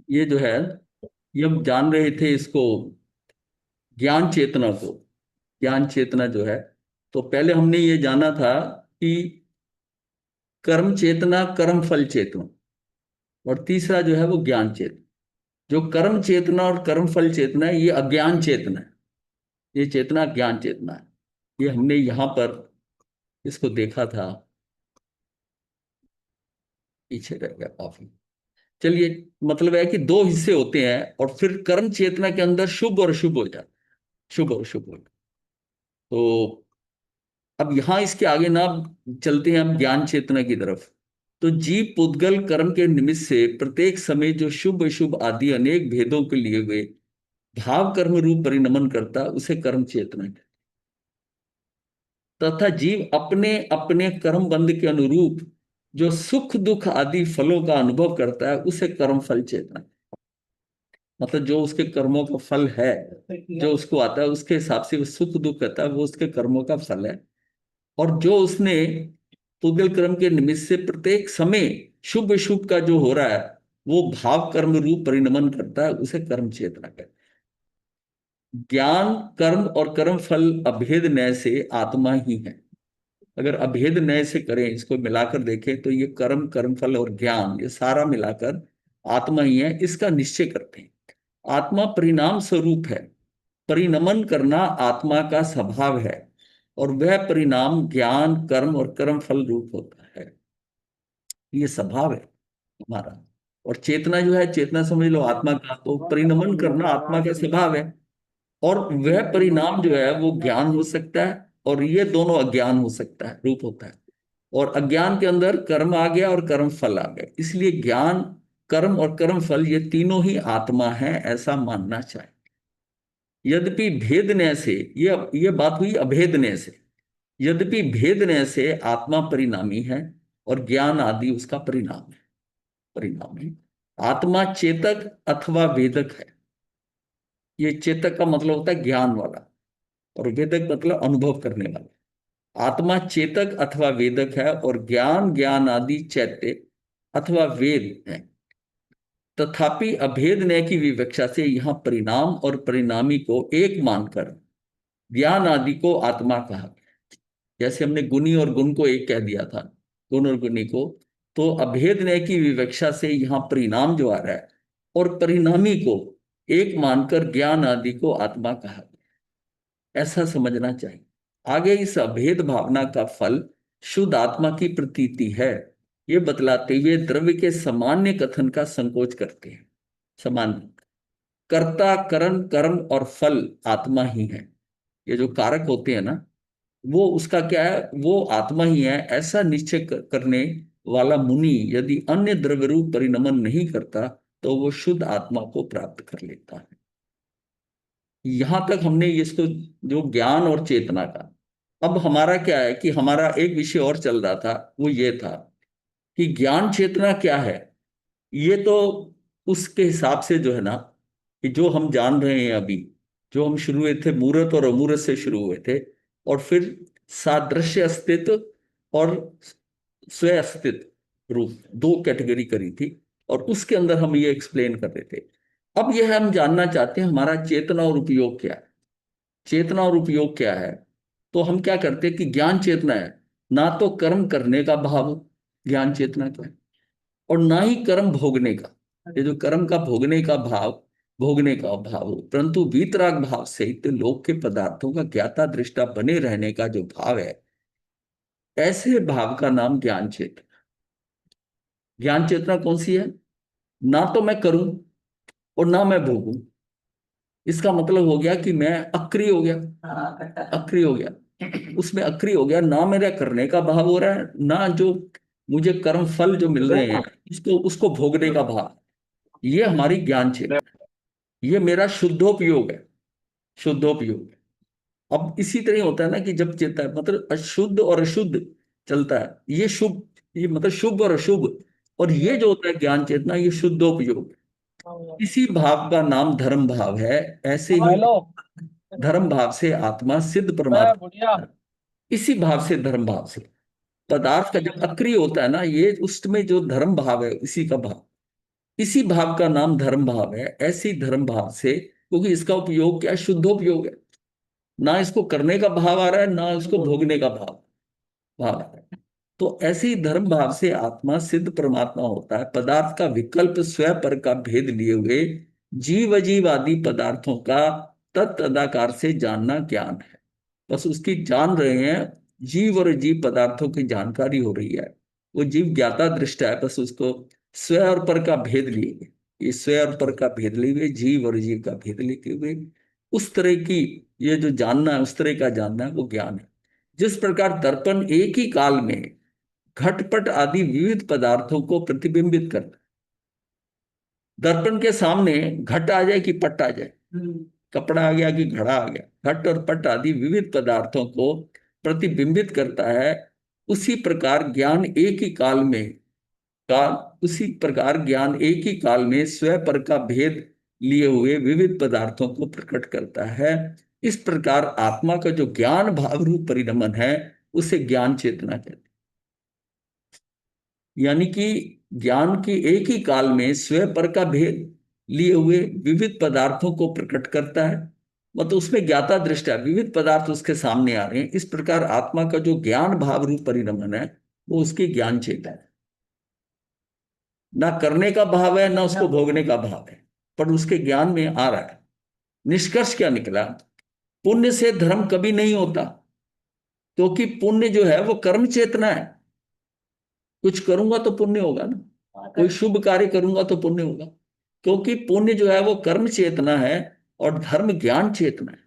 ये जो है, ये हम जान रहे थे इसको, ज्ञान चेतना को। ज्ञान चेतना जो है, तो पहले हमने ये जाना था कि कर्म चेतना, कर्म फल चेतना, और तीसरा जो है वो ज्ञान चेतना। जो कर्म चेतना और कर्म फल चेतना है, ये अज्ञान चेतना है। ये चेतना ज्ञान चेतना है। ये हमने यहां पर इसको देखा था, पीछे रह गया काफी। चलिए, मतलब है कि दो हिस्से होते हैं, और फिर कर्म चेतना के अंदर शुभ और अशुभ हो जाता, शुभ और शुभ हो जाता। तो अब यहां इसके आगे ना चलते हैं हम ज्ञान चेतना की तरफ। तो जीव पुद्गल कर्म के निमित्त से प्रत्येक समय जो शुभ अशुभ आदि अनेक भेदों के लिए हुए भाव कर्म रूप परिणमन करता, उसे कर्म चेतना कहते हैं। तथा जीव अपने अपने कर्म बंध के अनुरूप जो सुख दुख आदि फलों का अनुभव करता है, उसे कर्म फल चेतना। मतलब जो उसके कर्मों का फल है, जो उसको आता है उसके हिसाब से वो सुख दुख करता है, वो उसके कर्मों का फल है। और जो उसने पूगल कर्म के निमित्त से प्रत्येक समय शुभ शुभ का जो हो रहा है, वो भाव कर्म रूप परिणमन करता है, उसे कर्म चेतना कहते हैं। ज्ञान कर्म और कर्म फल अभेद न्याय से आत्मा ही है। अगर अभेद न्याय से करें, इसको मिलाकर देखें, तो ये कर्म कर्म फल और ज्ञान, ये सारा मिलाकर आत्मा ही है, इसका निश्चय करते हैं। आत्मा परिणाम स्वरूप है। परिणमन करना आत्मा का स्वभाव है, और वह परिणाम ज्ञान कर्म और कर्म फल रूप होता है। ये स्वभाव है हमारा। और चेतना जो है, चेतना समझ लो आत्मा का, तो परिणमन करना आत्मा का स्वभाव है। और वह परिणाम जो है वो ज्ञान हो सकता है, और ये दोनों अज्ञान हो सकता है, रूप होता है। और अज्ञान के अंदर कर्म आ गया और कर्म फल आ गया, इसलिए ज्ञान कर्म और कर्म फल ये तीनों ही आत्मा है, ऐसा मानना चाहिए। यद्यपि भेदने से, ये बात हुई अभेदने से। यद्यपि भेदने से आत्मा परिणामी है, और ज्ञान आदि उसका परिणाम है, परिणाम है। आत्मा चेतक अथवा वेदक है। ये चेतक का मतलब होता है ज्ञान वाला, और वेदक मतलब अनुभव करने वाला। आत्मा चेतक अथवा वेदक है, और ज्ञान ज्ञान आदि चैत्य अथवा वेद है। तथापि अभेद न्याय की विवक्षा से यहाँ परिणाम और परिणामी को एक मानकर ज्ञान आदि को आत्मा कहा। जैसे हमने गुणी और गुण को एक कह दिया था, गुण और गुणी को, तो अभेद न्याय की विवक्षा से यहाँ परिणाम जो आ रहा है और परिणामी को एक मानकर ज्ञान आदि को आत्मा कहा, ऐसा समझना चाहिए। आगे इस अभेद भावना का फल शुद्ध आत्मा की प्रतीति है, ये बतलाते हुए द्रव्य के सामान्य कथन का संकोच करते हैं। सामान्य कर्ता करण कर्म और फल आत्मा ही है। ये जो कारक होते हैं ना, वो उसका क्या है, वो आत्मा ही है, ऐसा निश्चय करने वाला मुनि यदि अन्य द्रव्य रूप परिणमन नहीं करता, तो वो शुद्ध आत्मा को प्राप्त कर लेता है। यहां तक हमने इसको, जो ज्ञान और चेतना का। अब हमारा क्या है कि हमारा एक विषय और चल रहा था, वो ये था कि ज्ञान चेतना क्या है। ये तो उसके हिसाब से जो है ना, कि जो हम जान रहे हैं अभी, जो हम शुरू हुए थे मूर्त और अमूर्त से शुरू हुए थे, और फिर सादृश्य अस्तित्व और स्व अस्तित्व रूप, दो कैटेगरी करी थी, और उसके अंदर हम ये एक्सप्लेन कर रहे थे। अब यह हम जानना चाहते हैं हमारा चेतना और उपयोग क्या है। चेतना और उपयोग क्या है। तो हम क्या करते हैं कि ज्ञान चेतना है, ना तो कर्म करने का भाव ज्ञान चेतना का है, और ना ही कर्म भोगने का। ये जो कर्म का भोगने का भाव, भोगने का भाव, परंतु वीतराग भाव सहित लोक के पदार्थों का ज्ञाता दृष्टा बने रहने का जो भाव है, ऐसे भाव का नाम ज्ञान चेतना। ज्ञान चेतना कौन सी है, ना तो मैं करूं और ना मैं भोगूं। इसका मतलब हो गया कि मैं अक्रिय हो गया, अक्रिय हो गया, उसमें अक्रिय हो गया, ना मेरा करने का भाव हो रहा है, ना जो मुझे कर्म फल जो मिल रहे हैं उसको उसको भोगने का भाव। ये हमारी ज्ञान चेतना, ये मेरा शुद्धोपयोग है, शुद्धोपयोग। अब इसी तरह होता है ना कि जब चेता है, मतलब अशुद्ध और अशुद्ध चलता है, ये शुभ, ये मतलब शुभ और अशुभ, और ये जो होता है ज्ञान चेतना, ये शुद्धोपयोग। इसी भाव का नाम धर्म भाव है। ऐसे ही हेलो। धर्म भाव से आत्मा सिद्ध मैं बढ़िया। परमात्मा, इसी भाव से धर्म भाव से पदार्थ का जब अक्रिय होता है ना, ये उसमें जो धर्म भाव है इसी का भाव। इसी भाव का नाम धर्म भाव है। ऐसी धर्म भाव से, क्योंकि इसका उपयोग क्या है, शुद्धोपयोग है, ना इसको करने का भाव आ रहा है ना इसको भोगने का भाव भाव आ रहा है। तो ऐसी धर्म भाव से आत्मा सिद्ध परमात्मा होता है। पदार्थ का विकल्प स्वयं पर का भेद लिए हुए जीव अजीव आदि पदार्थों का तत्तदाकार से जानना ज्ञान है। बस उसकी जान रहे हैं, जीव और अजीव पदार्थों की जानकारी हो रही है। वो जीव ज्ञाता दृष्टा है, बस उसको स्व और पर का भेद लिए हुए, ये स्व और पर का भेद लिए हुए, जीव और जीव का भेद लेते हुए उस तरह की, ये जो जानना है उस तरह का जानना है, वो ज्ञान है। जिस प्रकार दर्पण एक ही काल में घटपट आदि विविध पदार्थों को प्रतिबिंबित करता है। दर्पण के सामने घट आ जाए कि पट आ जाए, कपड़ा आ गया कि घड़ा आ गया, घट और पट आदि विविध पदार्थों को प्रतिबिंबित करता है। उसी प्रकार ज्ञान एक ही काल में काल उसी प्रकार ज्ञान एक ही काल में स्वयं पर का भेद लिए हुए विविध पदार्थों को प्रकट करता है। इस प्रकार आत्मा का जो ज्ञान भाव रूप परिणमन है उसे ज्ञान चेतना कहते हैं। यानी कि ज्ञान की एक ही काल में स्वयं पर का भेद लिए हुए विविध पदार्थों को प्रकट करता है। मतलब उसमें ज्ञाता दृष्टा विविध पदार्थ उसके सामने आ रहे हैं। इस प्रकार आत्मा का जो ज्ञान भाव रूप परिणमन है वो उसकी ज्ञान चेतना है। ना करने का भाव है ना उसको भोगने का भाव है, पर उसके ज्ञान में आ रहा है। निष्कर्ष क्या निकला? पुण्य से धर्म कभी नहीं होता, क्योंकि पुण्य जो है वो कर्म चेतना है। कुछ करूंगा तो पुण्य होगा ना, कोई शुभ कार्य करूंगा तो पुण्य होगा, क्योंकि पुण्य जो है वो कर्म चेतना है और धर्म ज्ञान चेतना है।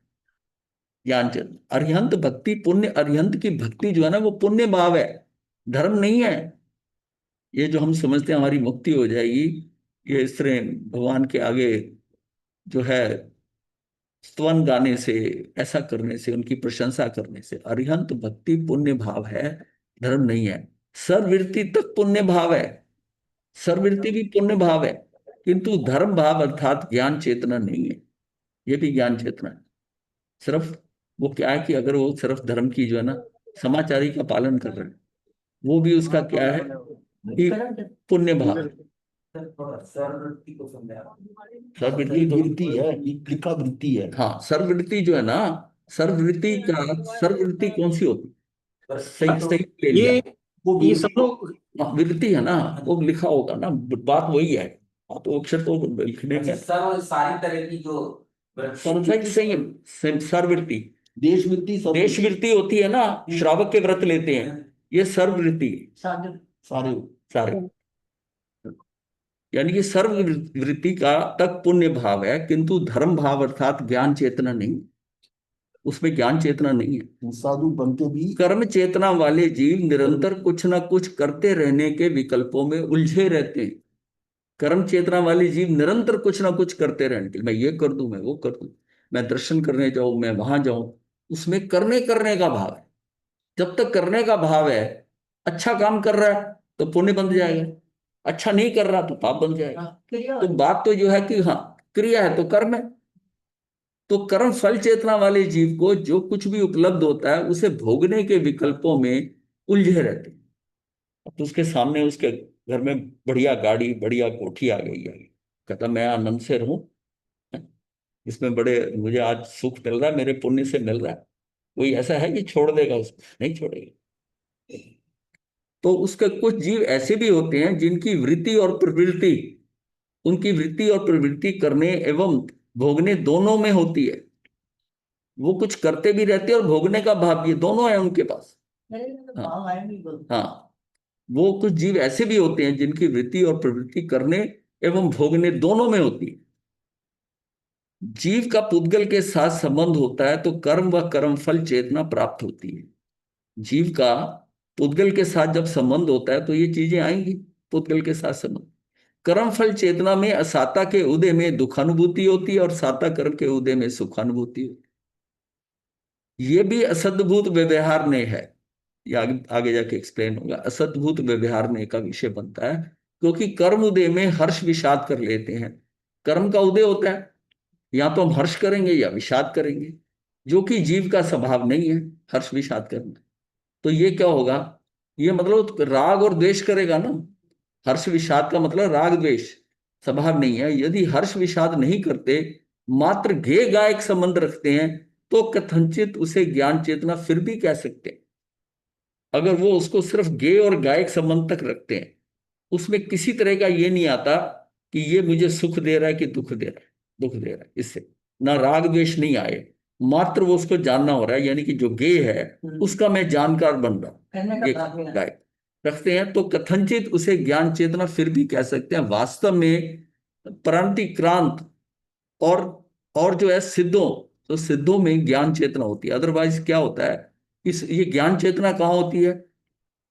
ज्ञान चेतना अरिहंत भक्ति, पुण्य अरिहंत की भक्ति जो है ना वो पुण्य भाव है, धर्म नहीं है। ये जो हम समझते हैं हमारी मुक्ति हो जाएगी, ये इस तरह भगवान के आगे जो है स्तवन गाने से, ऐसा करने से, उनकी प्रशंसा करने से, अरिहंत भक्ति पुण्य भाव है, धर्म नहीं है। सर्ववृत्ति तक पुण्य भाव है, सर्ववृत्ति भी पुण्य भाव है, किंतु धर्म भाव अर्थात ज्ञान चेतना नहीं है। ये भी ज्ञान चेतना है। सिर्फ वो क्या है कि अगर वो सिर्फ धर्म की जो है ना समाचारी का पालन कर रहे हैं, वो भी उसका क्या है कि पुण्य भाव है। सर्ववृत्ति वृत्ति है, लिखा वृत्ति है। हाँ, सर्ववृत्ति जो है ना, सर्ववृत्ति का, सर्ववृत्ति कौन सी होती है? सही सही ले लिया। ये वो ये सब वृत्ति, लोग हाँ, वृत्ति है ना, वो लिखा होगा ना, बात वही है। हाँ, तो अक्षर तो लिखने में सर सारी तरह की जो सही सही है। सर्ववृत्ति, देशवृत्ति, देशवृत्ति होती है ना, श्रावक के व्रत लेते हैं, ये सर्ववृत्ति है। सारे सारे, यानी कि सर्ववृत्ति का तक पुण्य भाव है, किंतु धर्म भाव अर्थात ज्ञान चेतना नहीं, उसमें ज्ञान चेतना नहीं है। साधु बन के भी कर्म चेतना वाले जीव निरंतर कुछ ना कुछ करते रहने के विकल्पों में उलझे रहते हैं। कर्म चेतना वाले जीव निरंतर कुछ ना कुछ करते रहने के, मैं ये कर दूं, मैं वो कर दूं, मैं दर्शन करने जाऊं, मैं वहां जाऊं, उसमें करने करने का भाव है। जब तक करने का भाव है, अच्छा काम कर रहा है तो पुण्य बन जाएगा, अच्छा नहीं कर रहा तो पाप बन जाएगा। तो बात तो जो है कि हाँ, क्रिया है तो कर्म है। तो कर्म फल चेतना वाले जीव को जो कुछ भी उपलब्ध होता है उसे भोगने के विकल्पों में उलझे रहते हैं। तो उसके सामने उसके घर में बढ़िया गाड़ी, बढ़िया कोठी आ गई है, कहता मैं आनंद से रहूं, इसमें बड़े मुझे आज सुख मिल रहा है, मेरे पुण्य से मिल रहा है। कोई ऐसा है कि छोड़ देगा उसको? नहीं छोड़ेगा। तो उसके कुछ जीव ऐसे भी होते हैं जिनकी वृत्ति और प्रवृत्ति, उनकी वृत्ति और प्रवृत्ति करने एवं भोगने दोनों में होती है। वो कुछ करते भी रहते हैं और भोगने का भाव भी, दोनों है उनके पास। हाँ, हाँ, वो कुछ जीव ऐसे भी होते हैं जिनकी वृत्ति और प्रवृत्ति करने एवं भोगने दोनों में होती है। जीव का पुद्गल के साथ संबंध होता है तो कर्म व कर्म फल चेतना प्राप्त होती है। जीव का पुद्गल के साथ जब संबंध होता है तो ये चीजें आएंगी। पुद्गल के साथ संबंध, कर्म फल चेतना में असाता के उदय में दुखानुभूति होती है और साता कर्म के उदय में सुखानुभूति होती है। ये भी असद्भूत व्यवहार ने है, ये आगे जाके एक्सप्लेन होगा। असद्भूत व्यवहार ने का विषय बनता है, क्योंकि कर्म उदय में हर्ष विषाद कर लेते हैं। कर्म का उदय होता है, या तो हम हर्ष करेंगे या विषाद करेंगे, जो कि जीव का स्वभाव नहीं है हर्ष विषाद करना। तो ये क्या होगा, ये मतलब राग और द्वेष करेगा ना। हर्ष विषाद का मतलब राग द्वेष, स्वभाव नहीं है। यदि हर्ष विषाद नहीं करते, मात्र गेय गायक संबंध रखते हैं, तो कथनचित उसे ज्ञान चेतना फिर भी कह सकते हैं। अगर वो उसको सिर्फ गेय और गायक संबंध तक रखते हैं, उसमें किसी तरह का ये नहीं आता कि ये मुझे सुख दे रहा है कि दुख दे रहा है, दुख दे रहा है, इससे ना राग द्वेष नहीं आए, मात्र वो उसको जानना हो रहा है, यानी कि जो गेय है उसका मैं जानकार बन रहा हूं, ये गायक रखते हैं, तो कथनचित उसे ज्ञान चेतना फिर भी कह सकते हैं। वास्तव में प्रांतिक्रांत और और जो है सिद्धों, तो सिद्धों में ज्ञान चेतना होती है। अदरवाइज क्या होता है, इस ये ज्ञान चेतना कहाँ होती है,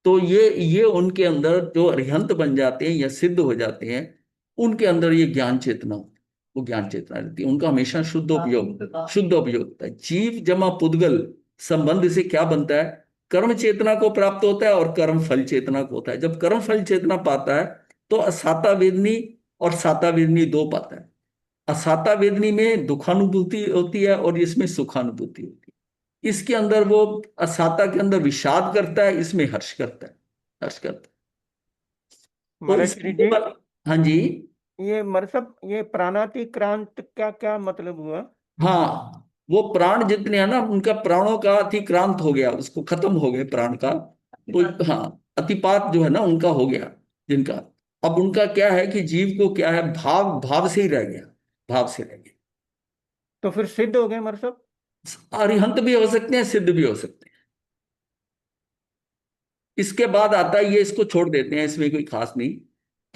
तो ये उनके अंदर जो अरिहंत बन जाते हैं या सिद्ध हो जाते हैं, उनके अंदर ये ज्ञान चेतना होती है, वो ज्ञान चेतना रहती है, उनका हमेशा शुद्ध उपयोग होता है। जीव जमा पुद्गल संबंध से क्या बनता है, कर्म चेतना को प्राप्त होता है और कर्म फल चेतना को होता है। जब कर्म फल चेतना पाता है तो असाता वेदनी और साता वेदनी दो पाता है। असाता वेदनी में दुखानुभूति होती है और इसमें सुखानुभूति होती है। इसके अंदर वो असाता के अंदर विषाद करता है, इसमें हर्ष करता है, हर्ष करता है। तो महाराज इसके श्री जी, हाँ जी। ये मरसब, ये प्राणातिक्रांत का क्या मतलब हुआ? हाँ, वो प्राण जितने हैं ना, उनका प्राणों का अतिक्रांत हो गया, उसको खत्म हो गए प्राण का। तो हाँ, अतिपात जो है ना उनका हो गया जिनका। अब उनका क्या है कि जीव को क्या है, भाव भाव से ही रह गया, भाव से रह गया। तो फिर सिद्ध हो गए मरसब? अरिहंत भी हो सकते हैं, सिद्ध भी हो सकते हैं। इसके बाद आता है, ये इसको छोड़ देते हैं, इसमें कोई खास नहीं।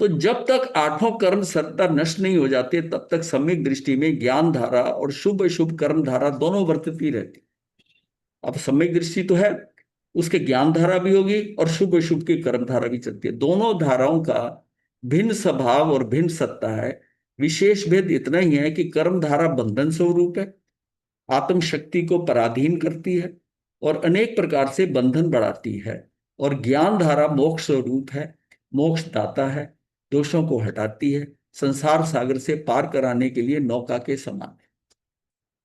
तो जब तक आठों कर्म सत्ता नष्ट नहीं हो जाते, तब तक सम्यक दृष्टि में ज्ञान धारा और शुभ अशुभ कर्म धारा दोनों वर्तती रहती। अब सम्यक दृष्टि तो है, उसके ज्ञान धारा भी होगी और शुभ अशुभ की कर्म धारा भी चलती है। दोनों धाराओं का भिन्न स्वभाव और भिन्न सत्ता है। विशेष भेद इतना ही है कि कर्म धारा बंधन स्वरूप है, आत्म शक्ति को पराधीन करती है और अनेक प्रकार से बंधन बढ़ाती है। और ज्ञान धारा मोक्ष स्वरूप है, मोक्ष दाता है, दोषों को हटाती है, संसार सागर से पार कराने के लिए नौका के समान है।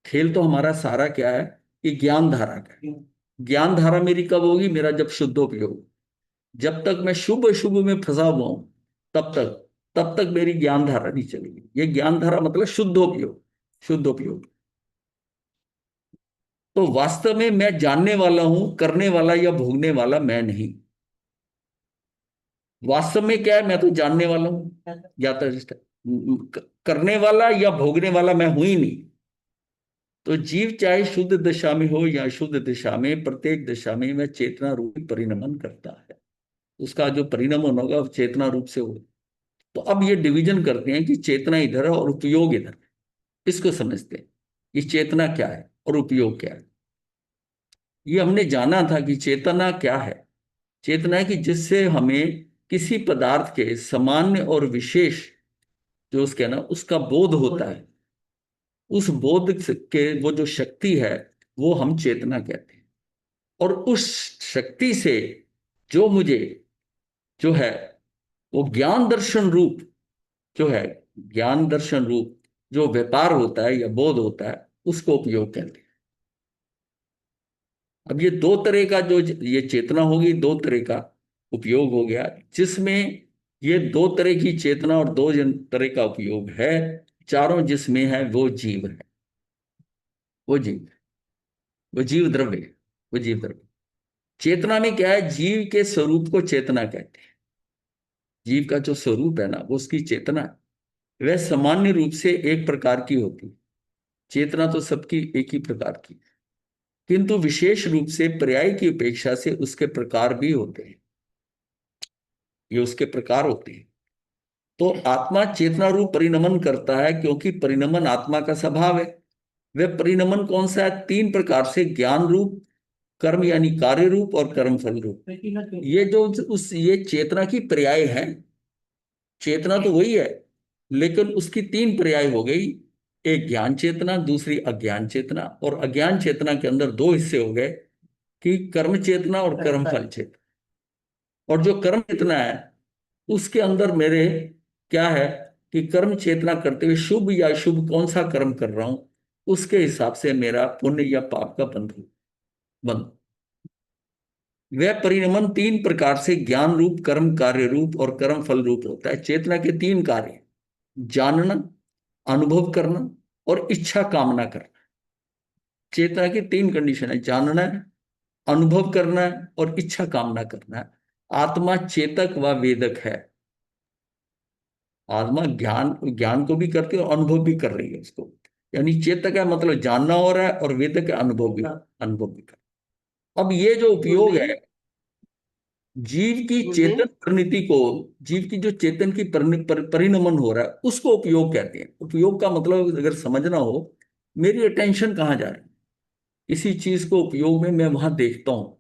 खेल तो हमारा सारा क्या है, कि ज्ञान धारा का है। ज्ञान धारा मेरी कब होगी, मेरा जब शुद्धोपयोग। जब तक मैं शुभ अशुभ में फंसा हुआ हूं, तब तक मेरी ज्ञान धारा नहीं चलेगी। ये ज्ञान धारा मतलब शुद्धोपयोग, शुद्धोपयोग। तो वास्तव में मैं जानने वाला हूं, करने वाला या भोगने वाला मैं नहीं। वास्तव में क्या है, मैं तो जानने वाला हूं, या तो करने वाला या भोगने वाला मैं हूं ही नहीं। तो जीव चाहे शुद्ध दशा में हो या शुद्ध दिशा में, प्रत्येक दशा में वह चेतना रूपी परिणमन करता है। उसका जो परिणमन होगा वो चेतना रूप से हो। तो अब ये डिवीजन करते हैं कि चेतना इधर है और उपयोग इधर है। इसको समझते हैं कि चेतना क्या है और उपयोग क्या है। ये हमने जाना था कि चेतना क्या है। चेतना है कि जिससे हमें किसी पदार्थ के सामान्य और विशेष, जो उसके ना उसका बोध होता है, उस बोध के वो जो शक्ति है, वो हम चेतना कहते हैं। और उस शक्ति से जो मुझे जो है, वो ज्ञान दर्शन रूप जो है, ज्ञान दर्शन रूप जो व्यापार होता है या बोध होता है, उसको उपयोग कहते हैं। अब ये दो तरह का जो ये चेतना होगी, दो तरह का उपयोग हो गया, जिसमें ये दो तरह की चेतना और दो तरह का उपयोग है। चारों जिसमें है वो जीव है, वो जीव, वो जीव द्रव्य है, वो जीव द्रव्य। चेतना में क्या है, जीव के स्वरूप को चेतना कहते हैं। जीव का जो स्वरूप है ना, वो उसकी चेतना है। वह सामान्य रूप से एक प्रकार की होती है। चेतना तो सबकी एक ही प्रकार की, किंतु विशेष रूप से पर्याय की अपेक्षा से उसके प्रकार भी होते हैं। ये उसके प्रकार होते हैं। तो आत्मा चेतना रूप परिणमन करता है, क्योंकि परिणमन आत्मा का स्वभाव है। वह परिणमन कौन सा है, तीन प्रकार से, ज्ञान रूप, कर्म यानी कार्य रूप और कर्म फल रूप। ये जो उस ये चेतना की पर्याय है। चेतना तो वही है, लेकिन उसकी तीन पर्याय हो गई। एक ज्ञान चेतना, दूसरी अज्ञान चेतना, और अज्ञान चेतना के अंदर दो हिस्से हो गए, कि कर्म चेतना और कर्म फल चेतना। और जो कर्म चेतना है, उसके अंदर मेरे क्या है, कि कर्म चेतना करते हुए शुभ या अशुभ कौन सा कर्म कर रहा हूं, उसके हिसाब से मेरा पुण्य या पाप का बंध। वह परिणमन तीन प्रकार से ज्ञान रूप, कर्म कार्य रूप और कर्म फल रूप होता है। चेतना के तीन कार्य, जानना, अनुभव करना और इच्छा कामना करना। चेतना की तीन कंडीशन है, जानना है, अनुभव करना है और इच्छा कामना करना है। आत्मा चेतक व वेदक है। आत्मा ज्ञान ज्ञान को भी करती है और अनुभव भी कर रही है उसको। यानी चेतक है मतलब जानना हो रहा है, और वेदक है अनुभव भी कर। अब ये जो उपयोग गुरुदेव है जीव की गुरुदेव चेतन परिणति को, जीव की जो चेतन की परिणमन हो रहा है उसको उपयोग कहते हैं। उपयोग का मतलब अगर समझना हो, मेरी अटेंशन कहाँ जा रही है, इसी चीज को उपयोग में मैं वहां देखता हूँ,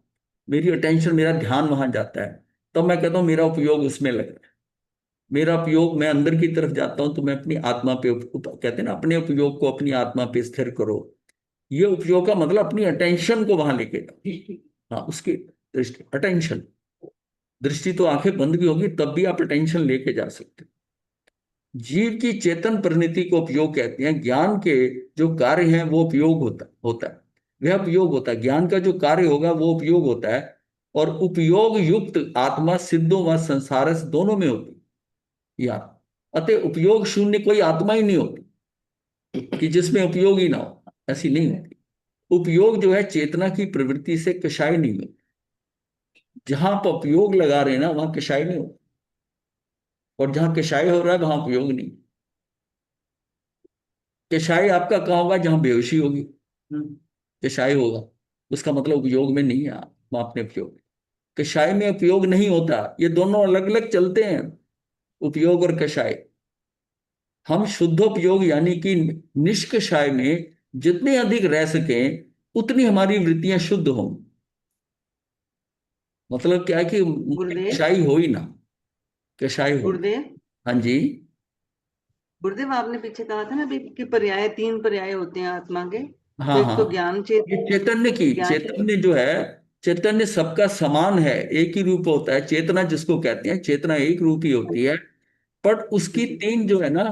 मेरी अटेंशन मेरा ध्यान वहां जाता है, तब मैं कहता हूँ मेरा उपयोग उसमें लग रहा है। मेरा उपयोग, मैं अंदर की तरफ जाता हूं तो मैं अपनी आत्मा पे कहते हैं ना, अपने उपयोग को अपनी आत्मा पे स्थिर करो। ये उपयोग का मतलब अपनी अटेंशन को वहां लेके जाओ। हाँ, उसकी दृष्टि, अटेंशन, दृष्टि तो आंखें बंद भी होगी तब भी आप अटेंशन लेके जा सकते हो। जीव की चेतन परिणति को उपयोग कहते हैं। ज्ञान के जो कार्य हैं वो उपयोग होता होता है, वह उपयोग होता है। ज्ञान का जो कार्य होगा वो उपयोग होता है। और उपयोग युक्त आत्मा सिद्धों व संसार दोनों में होती है या। अतः उपयोग शून्य कोई आत्मा ही नहीं होती कि जिसमें उपयोग ही ना हो, ऐसी नहीं होती। उपयोग जो है चेतना की प्रवृत्ति से कषाय नहीं होती। जहां आप उपयोग लगा रहे हैं ना वहां कषाय नहीं होती, और जहां कषाय हो रहा है वहां उपयोग नहीं। कषाय आपका कहाँ होगा, जहां बेहोशी होगी कषाय होगा, उसका मतलब उपयोग में नहीं है, आप अपने उपयोग। कषाय में उपयोग नहीं होता, ये दोनों अलग अलग चलते हैं, उपयोग और कषाय। हम शुद्धोपयोग यानी कि निष्कषाय में जितने अधिक रह सकें उतनी हमारी वृत्तियां शुद्ध हों। मतलब क्या है कि गुरुदेव कषाय हो ही ना, कषाय हो। गुरुदेव हाँ जी। गुरुदेव आपने पीछे कहा था ना अभी कि पर्याय, तीन पर्याय होते हैं आत्मा के। तो हाँ एक तो हाँ, ज्ञान ये चेतना, चैतन्य की, ज्ञान चैतन्य जो है, चैतन्य सबका समान है, एक ही रूप होता है। चेतना जिसको कहते हैं, चेतना एक रूप ही होती है, पर उसकी तीन जो है ना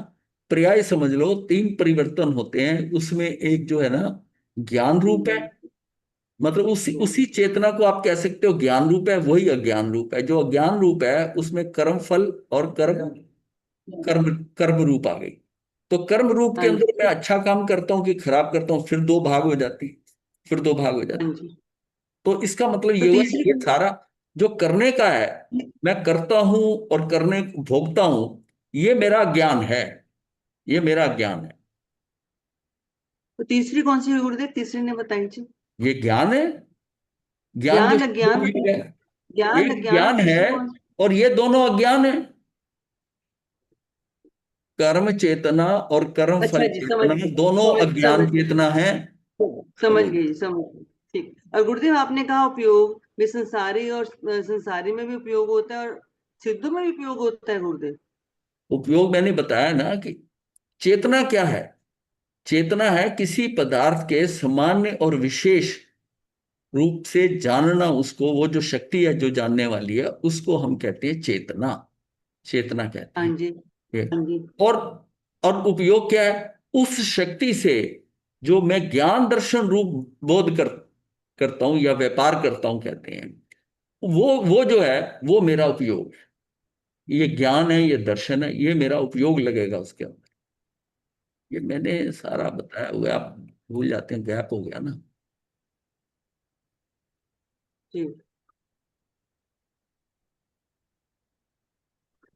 पर्याय समझ लो, तीन परिवर्तन होते हैं उसमें। एक जो है ना ज्ञान रूप है, मतलब उसी उसी चेतना को आप कह सकते हो ज्ञान रूप है, वही अज्ञान रूप है। जो अज्ञान रूप है उसमें कर्म फल और कर्म कर्म कर्म रूप आ गई। तो कर्म रूप के हाँ अंदर जी मैं अच्छा काम करता हूं कि खराब करता हूं, फिर दो भाग हो जाती, फिर दो भाग हो जाती। हाँ जी। तो इसका मतलब तो ये हुआ कि तीसरी, ये सारा जो करने का है, मैं करता हूं और करने भोगता हूं, ये मेरा ज्ञान है, ये मेरा ज्ञान है। तो तीसरी कौन सी हुई गुरुदेव? तीसरी ने बताई जी। ये ज्ञान है। ज्ञान तो ज्ञान अज्ञान, एक है, ज्ञान एक अज्ञान, और ज्ञान है तीसरी कौन सी? और ये दोनों अज्ञान है। कर्म चेतना और कर्म अच्छा फल जी, चेतना दोनों अज्ञान समझ चेतना है। समझ गई, समझ गई। ठीक। और गुरुदेव आपने कहा उपयोग में संसारी, और संसारी में भी उपयोग होता है और सिद्धों में भी उपयोग होता है गुरुदेव। उपयोग मैंने बताया ना कि चेतना क्या है। चेतना है किसी पदार्थ के सामान्य और विशेष रूप से जानना, उसको, वो जो शक्ति है जो जानने वाली है उसको हम कहते हैं चेतना। चेतना कहते हाँ हैं जी ये। हाँ जी और और उपयोग क्या है, उस शक्ति से जो मैं ज्ञान दर्शन रूप बोध करता हूं या व्यापार करता हूं कहते हैं, वो जो है वो मेरा उपयोग है। ये ज्ञान है, ये दर्शन है, ये मेरा उपयोग लगेगा उसके अंदर। ये मैंने सारा बताया हुआ, आप भूल जाते हैं, गैप हो गया ना। ठीक।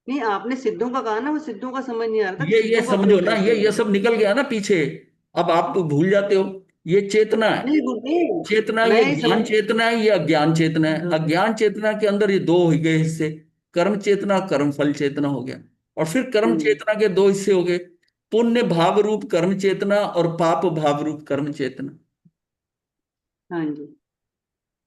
नहीं, आपने सिद्धों का कहा ना, वो सिद्धों का समझ नहीं आ रहा था कि ये सिद्धों का समझो उपयोग ना, कैसे ये होगा। सब निकल गया ना पीछे। अब आप तो भूल जाते हो। ये चेतना है, नहीं गुरुदेव, चेतना, मैं ये ये ज्ञान समझ, चेतना है, ये अज्ञान चेतना है। अज्ञान चेतना के अंदर ये दो हो गए हिस्से, कर्म चेतना, कर्म फल चेतना हो गया। और फिर कर्म हम्म, चेतना के दो हिस्से हो गए, पुण्य भाव रूप कर्म चेतना और पाप भाव रूप कर्म चेतना। हाँ जी।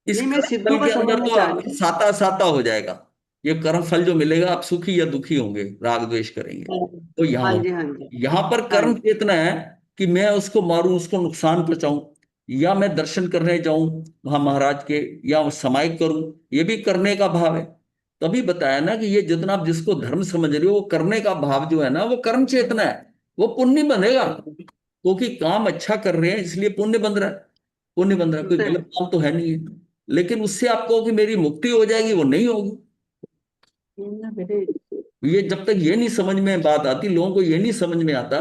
इस नहीं, मैं कर्म सिद्धों फल का के अंदर समझना तो चाह आपका रही साता साता हो जाएगा। ये कर्म फल जो मिलेगा, आप सुखी या दुखी होंगे, राग द्वेष करेंगे, हूँ। तो यहाँ हाँ हो। जी हाँ जी यहाँ पर हाँ कर्म जी चेतना है कि मैं उसको मारूं, उसको नुकसान पहुंचाऊं, या मैं दर्शन करने जाऊं वहां महाराज के, या समायिक करूं, ये भी करने का भाव है। तभी बताया ना कि ये जितना आप जिसको धर्म समझ रहे हो, वो करने का भाव जो है ना वो कर्म चेतना है। वो पुण्य बनेगा, क्योंकि काम अच्छा कर रहे हैं इसलिए पुण्य बन रहा है। पुण्य बन रहा है, कोई तो- गलत काम तो है नहीं है। लेकिन उससे आप कहो कि मेरी मुक्ति हो जाएगी, वो नहीं होगी। ये जब तक ये नहीं समझ में बात आती, लोगों को ये नहीं समझ में आता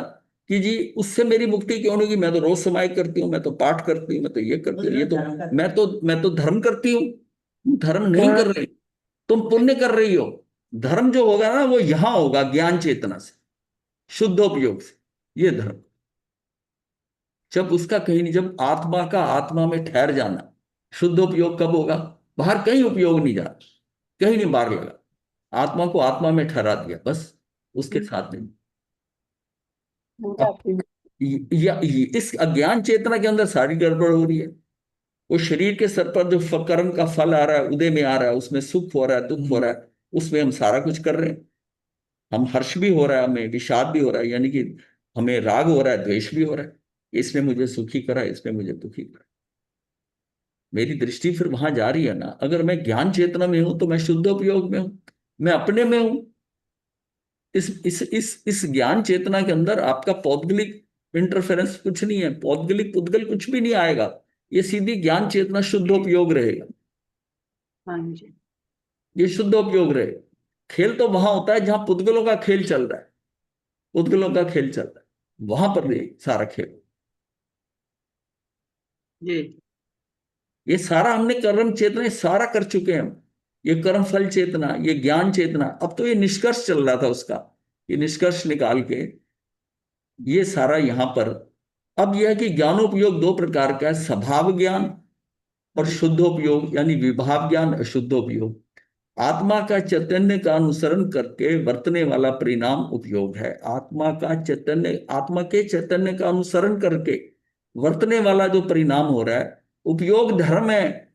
कि जी उससे मेरी मुक्ति क्यों नहीं होगी, मैं तो रोज समाय करती हूँ, मैं तो पाठ करती हूँ, मैं तो ये करती हूँ, ये तो मैं तो धर्म करती हूँ। तुम धर्म नहीं कर रही, तुम पुण्य कर रही हो। धर्म जो होगा ना वो यहां होगा, ज्ञान चेतना से, शुद्धोपयोग से। ये धर्म जब उसका कहीं नहीं, जब आत्मा का आत्मा में ठहर जाना, शुद्धोपयोग कब होगा? बाहर कहीं उपयोग नहीं जा रहा, कहीं नहीं बाहर लगा, आत्मा को आत्मा में ठहरा दिया बस, उसके साथ नहीं। अब इस अज्ञान चेतना के अंदर सारी गड़बड़ हो रही है। वो शरीर के सर पर जो कर्म का फल आ रहा है, उदय में आ रहा है, उसमें सुख हो रहा है, दुख हो रहा है, उसमें हम सारा कुछ कर रहे हैं। हम हर्ष भी हो रहा है, हमें विषाद भी हो रहा है, यानी कि हमें राग हो रहा है, द्वेष भी हो रहा है। इसने मुझे सुखी करा, इसने मुझे दुखी करा। मेरी दृष्टि फिर वहां जा रही है ना। अगर मैं ज्ञान चेतना में हूं तो मैं शुद्धोपयोग में हूं, मैं अपने में हूं। इस ज्ञान चेतना के अंदर आपका पौद्गलिक इंटरफेरेंस कुछ नहीं है, पौद्गलिक पुद्गल कुछ भी नहीं आएगा। ये सीधी ज्ञान चेतना शुद्धोपयोग रहेगा, हाँ जी। ये शुद्धोपयोग रहेगा। खेल तो वहां होता है जहां पुद्गलों का खेल चल रहा है, पुद्गलों का खेल चल रहा है, वहां पर नहीं सारा खेल। जी। ये सारा हमने कर्म चेतना, ये सारा कर चुके हैं हम। ये कर्म फल चेतना, ये ज्ञान चेतना। अब तो ये निष्कर्ष चल रहा था उसका, ये निष्कर्ष निकाल के ये सारा यहां पर। अब यह है कि ज्ञानोपयोग दो प्रकार का है, स्वभाव ज्ञान और शुद्धोपयोग, यानी विभाव ज्ञान, अशुद्धोपयोग। आत्मा का चैतन्य का अनुसरण करके वर्तने वाला परिणाम उपयोग है। आत्मा का चैतन्य, आत्मा के चैतन्य का अनुसरण करके वर्तने वाला जो परिणाम हो रहा है, उपयोग धर्म है।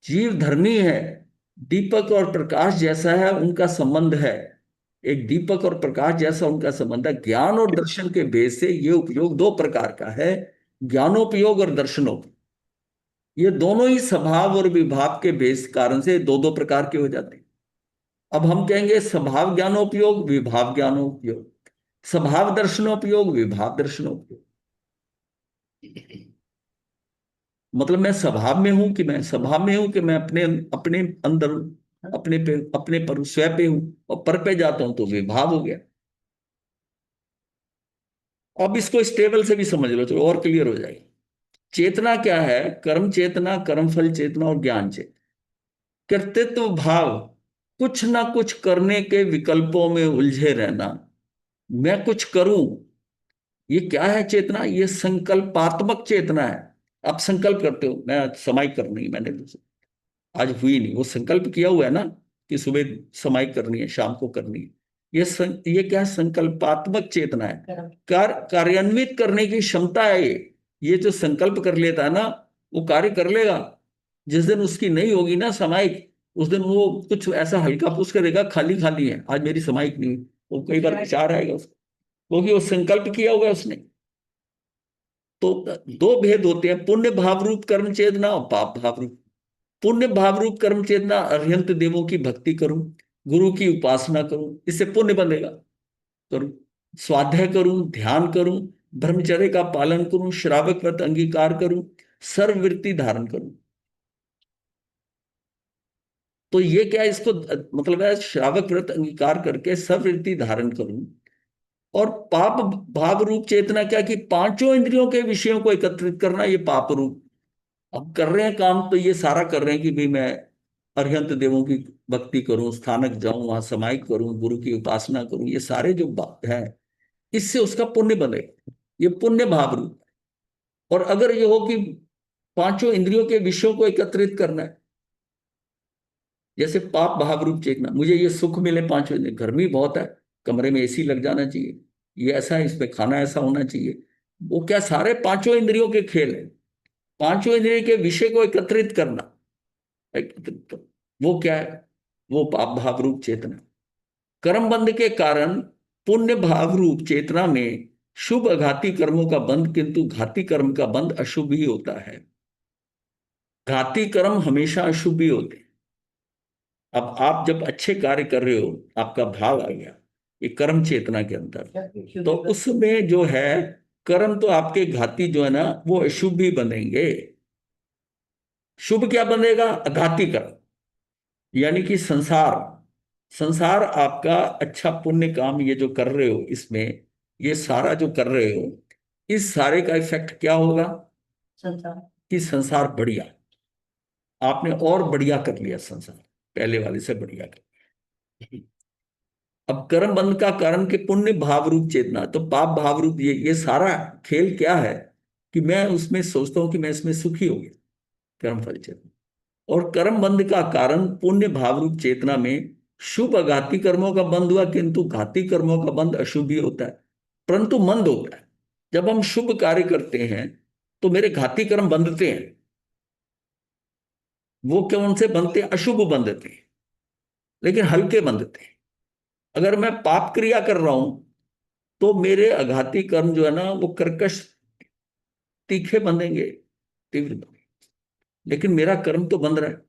जीव धर्मी है, दीपक और प्रकाश जैसा है उनका संबंध है। एक दीपक और प्रकाश जैसा उनका संबंध है। ज्ञान और दर्शन के भेद से ये उपयोग दो प्रकार का है, ज्ञानोपयोग और दर्शनोपयोग। ये दोनों ही स्वभाव और विभाव के भेद कारण से दो दो प्रकार के हो जाते हैं। अब हम कहेंगे स्वभाव ज्ञानोपयोग, विभाव ज्ञानोपयोग, स्वभाव दर्शनोपयोग, विभाव दर्शनोपयोग। मतलब मैं स्वभाव में हूं कि मैं स्वभाव में हूं कि मैं अपने अपने अंदर अपने पे, अपने पर स्वयं पे हूं, और पर पे जाता हूं तो विभाव हो गया। अब इसको स्टेबल से भी समझ लो, चलो और क्लियर हो जाएगी। चेतना क्या है? कर्म चेतना, कर्म फल चेतना और ज्ञान चेतना। कर्तृत्व भाव, कुछ ना कुछ करने के विकल्पों में उलझे रहना, मैं कुछ करूं। ये क्या है चेतना? ये संकल्पात्मक चेतना है। आप संकल्प करते हो मैं आज समाई करनी है, मैंने आज हुई नहीं, वो संकल्प किया हुआ है ना कि सुबह समाई करनी है, शाम को करनी है। ये क्या है? संकल्पात्मक चेतना है। कार्यान्वित करने की क्षमता है ये जो संकल्प कर लेता है ना, वो कार्य कर लेगा। जिस दिन उसकी नहीं होगी ना समाई, उस दिन वो कुछ ऐसा हल्का पूछ करेगा, खाली खाली है आज मेरी समाई नहीं हुई। वो कई बार विचार आएगा उसको, क्योंकि वो संकल्प किया होगा उसने। तो दो भेद होते हैं, पुण्य भाव रूप कर्म चेतना और पाप भाव रूप। पुण्य भाव रूप कर्म चेतना, अरिहंत देवों की भक्ति करूं, गुरु की उपासना करूं, इससे पुण्य बनेगा। करूं, स्वाध्याय करूं, ध्यान करूं, ब्रह्मचर्य का पालन करूं, श्रावक व्रत अंगीकार करूं, सर्ववृत्ति धारण करूं। तो ये क्या है? इसको मतलब है श्रावक व्रत अंगीकार करके सर्ववृत्ति धारण करूं। और पाप भाव रूप चेतना क्या? कि पांचों इंद्रियों के विषयों को एकत्रित करना, ये पाप रूप। अब कर रहे हैं काम तो ये सारा कर रहे हैं कि भाई मैं अरिहंत देवों की भक्ति करूं, स्थानक जाऊं, वहां समाहित करूं, गुरु की उपासना करूं, ये सारे जो बात है, इससे उसका पुण्य बनेगा। ये पुण्य भाव रूप। और अगर ये हो कि पांचों इंद्रियों के विषयों को एकत्रित करना है, जैसे पाप भाव रूप चेतना, मुझे ये सुख मिले पांचों इंद्रिय, गर्मी बहुत है, कमरे में एसी लग जाना चाहिए, ये ऐसा है, इसमें खाना ऐसा होना चाहिए। वो क्या? सारे पांचों इंद्रियों के खेल है। पांचों इंद्रियों के विषय को एकत्रित करना, वो क्या है? वो पाप भाव रूप चेतना। कर्म बंध के कारण पुण्य भाव रूप चेतना में शुभ अघाती कर्मों का बंध, किंतु घाती कर्म का बंध अशुभ ही होता है। घाती कर्म हमेशा अशुभ ही होते हैं। अब आप जब अच्छे कार्य कर रहे हो, आपका भाव आ गया ये कर्म चेतना के अंदर, तो उसमें जो है कर्म तो आपके घाती जो है ना, वो अशुभ ही बनेंगे। शुभ क्या बनेगा? अघाती कर्म, यानी कि संसार, संसार आपका अच्छा पुण्य काम ये जो कर रहे हो इसमें, ये सारा जो कर रहे हो, इस सारे का इफेक्ट क्या होगा? कि संसार बढ़िया, आपने और बढ़िया कर लिया संसार, पहले वाले से बढ़िया कर लिया। अब कर्म बंध का कारण के पुण्य भाव रूप चेतना, तो पाप भाव रूप ये सारा खेल क्या है? कि मैं उसमें सोचता हूं कि मैं इसमें सुखी हो गया, कर्म फल चेतना। और कर्म बंध का कारण पुण्य भाव रूप चेतना में शुभ अघाती कर्मों का बंध हुआ, किंतु घाती कर्मों का बंध अशुभ ही होता है, परंतु मंद होता है। जब हम शुभ कार्य करते हैं तो मेरे घाती कर्म बंधते हैं। वो कौन से बंधते हैं? अशुभ बंधते हैं, लेकिन हल्के बंधते हैं। अगर मैं पाप क्रिया कर रहा हूं तो मेरे अघाती कर्म जो है ना, वो कर्कश तीखे बंधेंगे, तीव्र बंधेंगे, लेकिन मेरा कर्म तो बंध रहा है।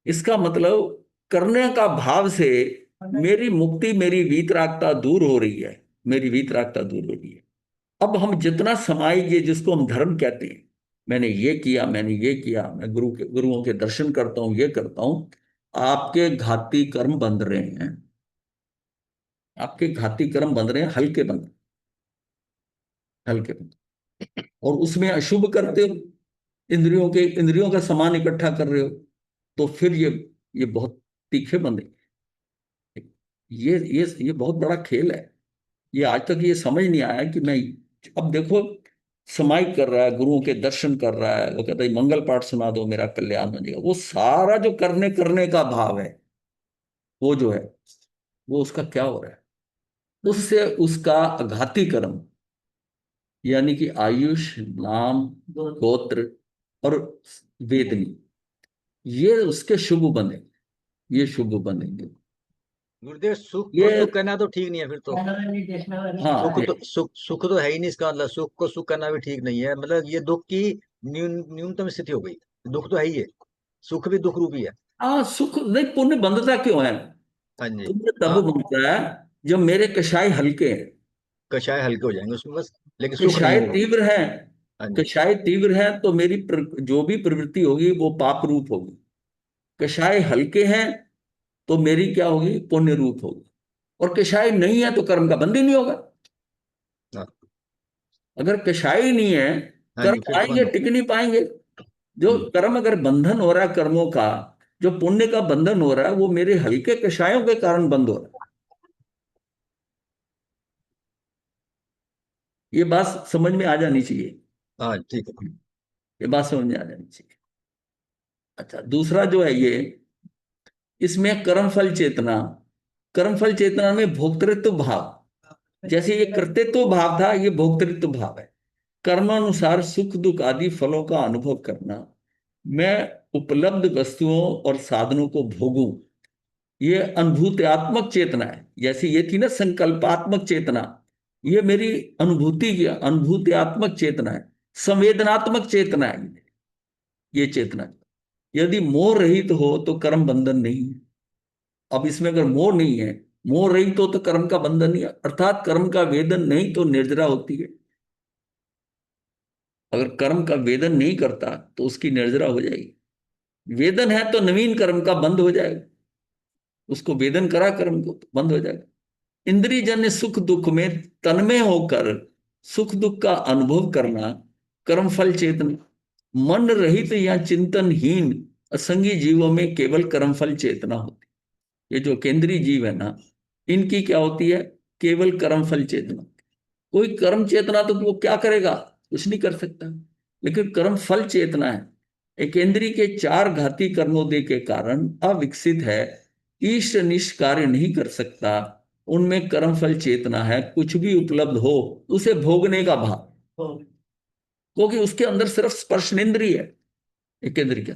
इसका मतलब करने का भाव से मेरी मुक्ति, मेरी वीतरागता दूर हो रही है, मेरी वीतरागता दूर हो रही है। अब हम जितना समाएंगे, जिसको हम धर्म कहते हैं, मैंने ये किया, मैंने ये किया, मैं गुरुओं के दर्शन करता हूं, ये करता हूं, आपके घाती कर्म बंध रहे हैं, आपके घाती कर्म बंध रहे हैं, हल्के बंध, हल्के बंध। और उसमें अशुभ करते हो, इंद्रियों का सामान इकट्ठा कर रहे हो, तो फिर ये बहुत तीखे बंधे। ये बहुत बड़ा खेल है। ये आज तक ये समझ नहीं आया कि मैं, अब देखो, समाई कर रहा है, गुरुओं के दर्शन कर रहा है, वो कहता है मंगल पाठ सुना दो मेरा कल्याण हो जाएगा, वो सारा जो करने करने का भाव है, वो जो है, वो उसका क्या हो रहा है? उससे उसका घाती कर्म, यानी कि आयुष, नाम, गोत्र और वेदनी, ये उसके शुभ बनेंगे, ये शुभ बनेंगे। गुरुदेव सुख को ये सुख करना तो ठीक नहीं है फिर तो। हाँ, सुख तो है ही नहीं, इसका मतलब सुख को सुख करना भी ठीक नहीं है, मतलब ये दुख की न्यूनतम स्थिति हो गई। दुख तो है ही है, सुख भी दुख रूपी है। हाँ, सुख नहीं, पुण्य बंधता क्यों है? हाँ जी। पुण्य तब हाँ, बनता है जब मेरे कषाय हल्के हैं, कषाय हल्के हो जाएंगे उसमें बस, लेकिन सुख नहीं कषाय होगा। तीव्र है। हाँ जी। कषाय तीव्र है तो मेरी जो भी प्रवृत्ति होगी वो पाप रूप होगी। कषाय हल्के हैं तो मेरी क्या होगी? पुण्य रूप होगी। और कषाय नहीं है तो कर्म का बंध ही नहीं होगा। हाँ। अगर कषाय ही नहीं है, हाँ जी, कर्म फिर तो आएंगे, बंद। टिक नहीं पाएंगे। जो कर्म अगर बंधन हो रहा है कर्मों का, जो पुण्य का बंधन हो रहा है, वो मेरे हल्के कषायों के कारण बंद हो रहा है। ये बात समझ में आ जानी चाहिए, हाँ ठीक है। ये बात समझ में आ जानी चाहिए। अच्छा, दूसरा जो है ये, इसमें कर्म फल चेतना में भोक्तृत्व भाव, जैसे ये कर्तृत्व भाव था, ये भोक्तृत्व भाव है। कर्मानुसार सुख दुख आदि फलों का अनुभव करना, मैं उपलब्ध वस्तुओं और साधनों को भोगूं, ये अनुभूत्यात्मक चेतना है। जैसे ये थी ना संकल्पात्मक चेतना, ये मेरी अनुभूति की अनुभूत्यात्मक चेतना है, संवेदनात्मक चेतना है ये चेतना। यदि मोह रहित हो तो कर्म बंधन नहीं है। अब इसमें अगर मोह नहीं है, मोह रहित हो तो कर्म का बंधन नहीं है, अर्थात कर्म का वेदन नहीं तो निर्जरा होती है। अगर कर्म का वेदन नहीं करता तो उसकी निर्जरा हो जाएगी। वेदन है तो नवीन कर्म का बंद हो जाएगा, उसको वेदन करा कर्म को तो बंद हो जाएगा। इंद्रिय जन्य सुख दुख में तन्मय होकर सुख दुख का अनुभव करना कर्म फल चेतना। मन रहित या चिंतनहीन असंगी जीवों में केवल कर्म फल चेतना होती है। ये जो केंद्रीय जीव है ना, इनकी क्या होती है? केवल कर्म फल चेतना। कोई कर्म चेतना तो वो क्या करेगा? कुछ नहीं कर सकता। लेकिन कर्म फल चेतना है, एक इंद्रिय के चार घाती कर्मोदय के कारण अविकसित है, ईश निष्ठ कार्य नहीं कर सकता। उनमें कर्म फल चेतना है, कुछ भी उपलब्ध हो उसे भोगने का भाव, क्योंकि उसके अंदर सिर्फ स्पर्शनेन्द्रिय है एक इंद्रिय का।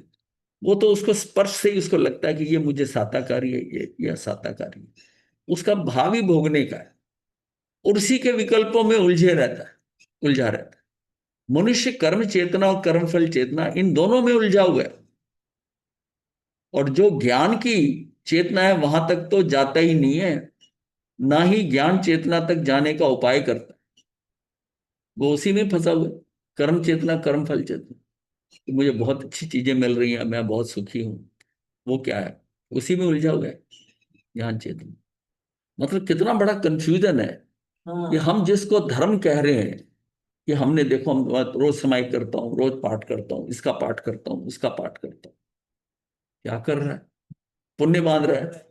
वो तो उसको स्पर्श से ही उसको लगता है कि ये मुझे साताकारी है, ये असाताकारी है। उसका भाव ही भोगने का है, और उसी के विकल्पों में उलझा रहता है। मनुष्य कर्म चेतना और कर्म फल चेतना इन दोनों में उलझा हुआ है। और जो ज्ञान की चेतना है वहां तक तो जाता ही नहीं है, ना ही ज्ञान चेतना तक जाने का उपाय करता है। वो उसी में फंसा हुआ है, कर्म चेतना कर्म फल चेतना, कि मुझे बहुत अच्छी चीजें मिल रही हैं, मैं बहुत सुखी हूं। वो क्या है? उसी में उलझा हुआ है। ज्ञान चेतना, मतलब कितना बड़ा कंफ्यूजन है कि हाँ। हम जिसको धर्म कह रहे हैं कि हमने देखो, हम रोज समाई करता हूँ, रोज पाठ करता हूँ, इसका पाठ करता हूँ, उसका पाठ करता हूँ, क्या कर रहा है? पुण्य बांध रहा है।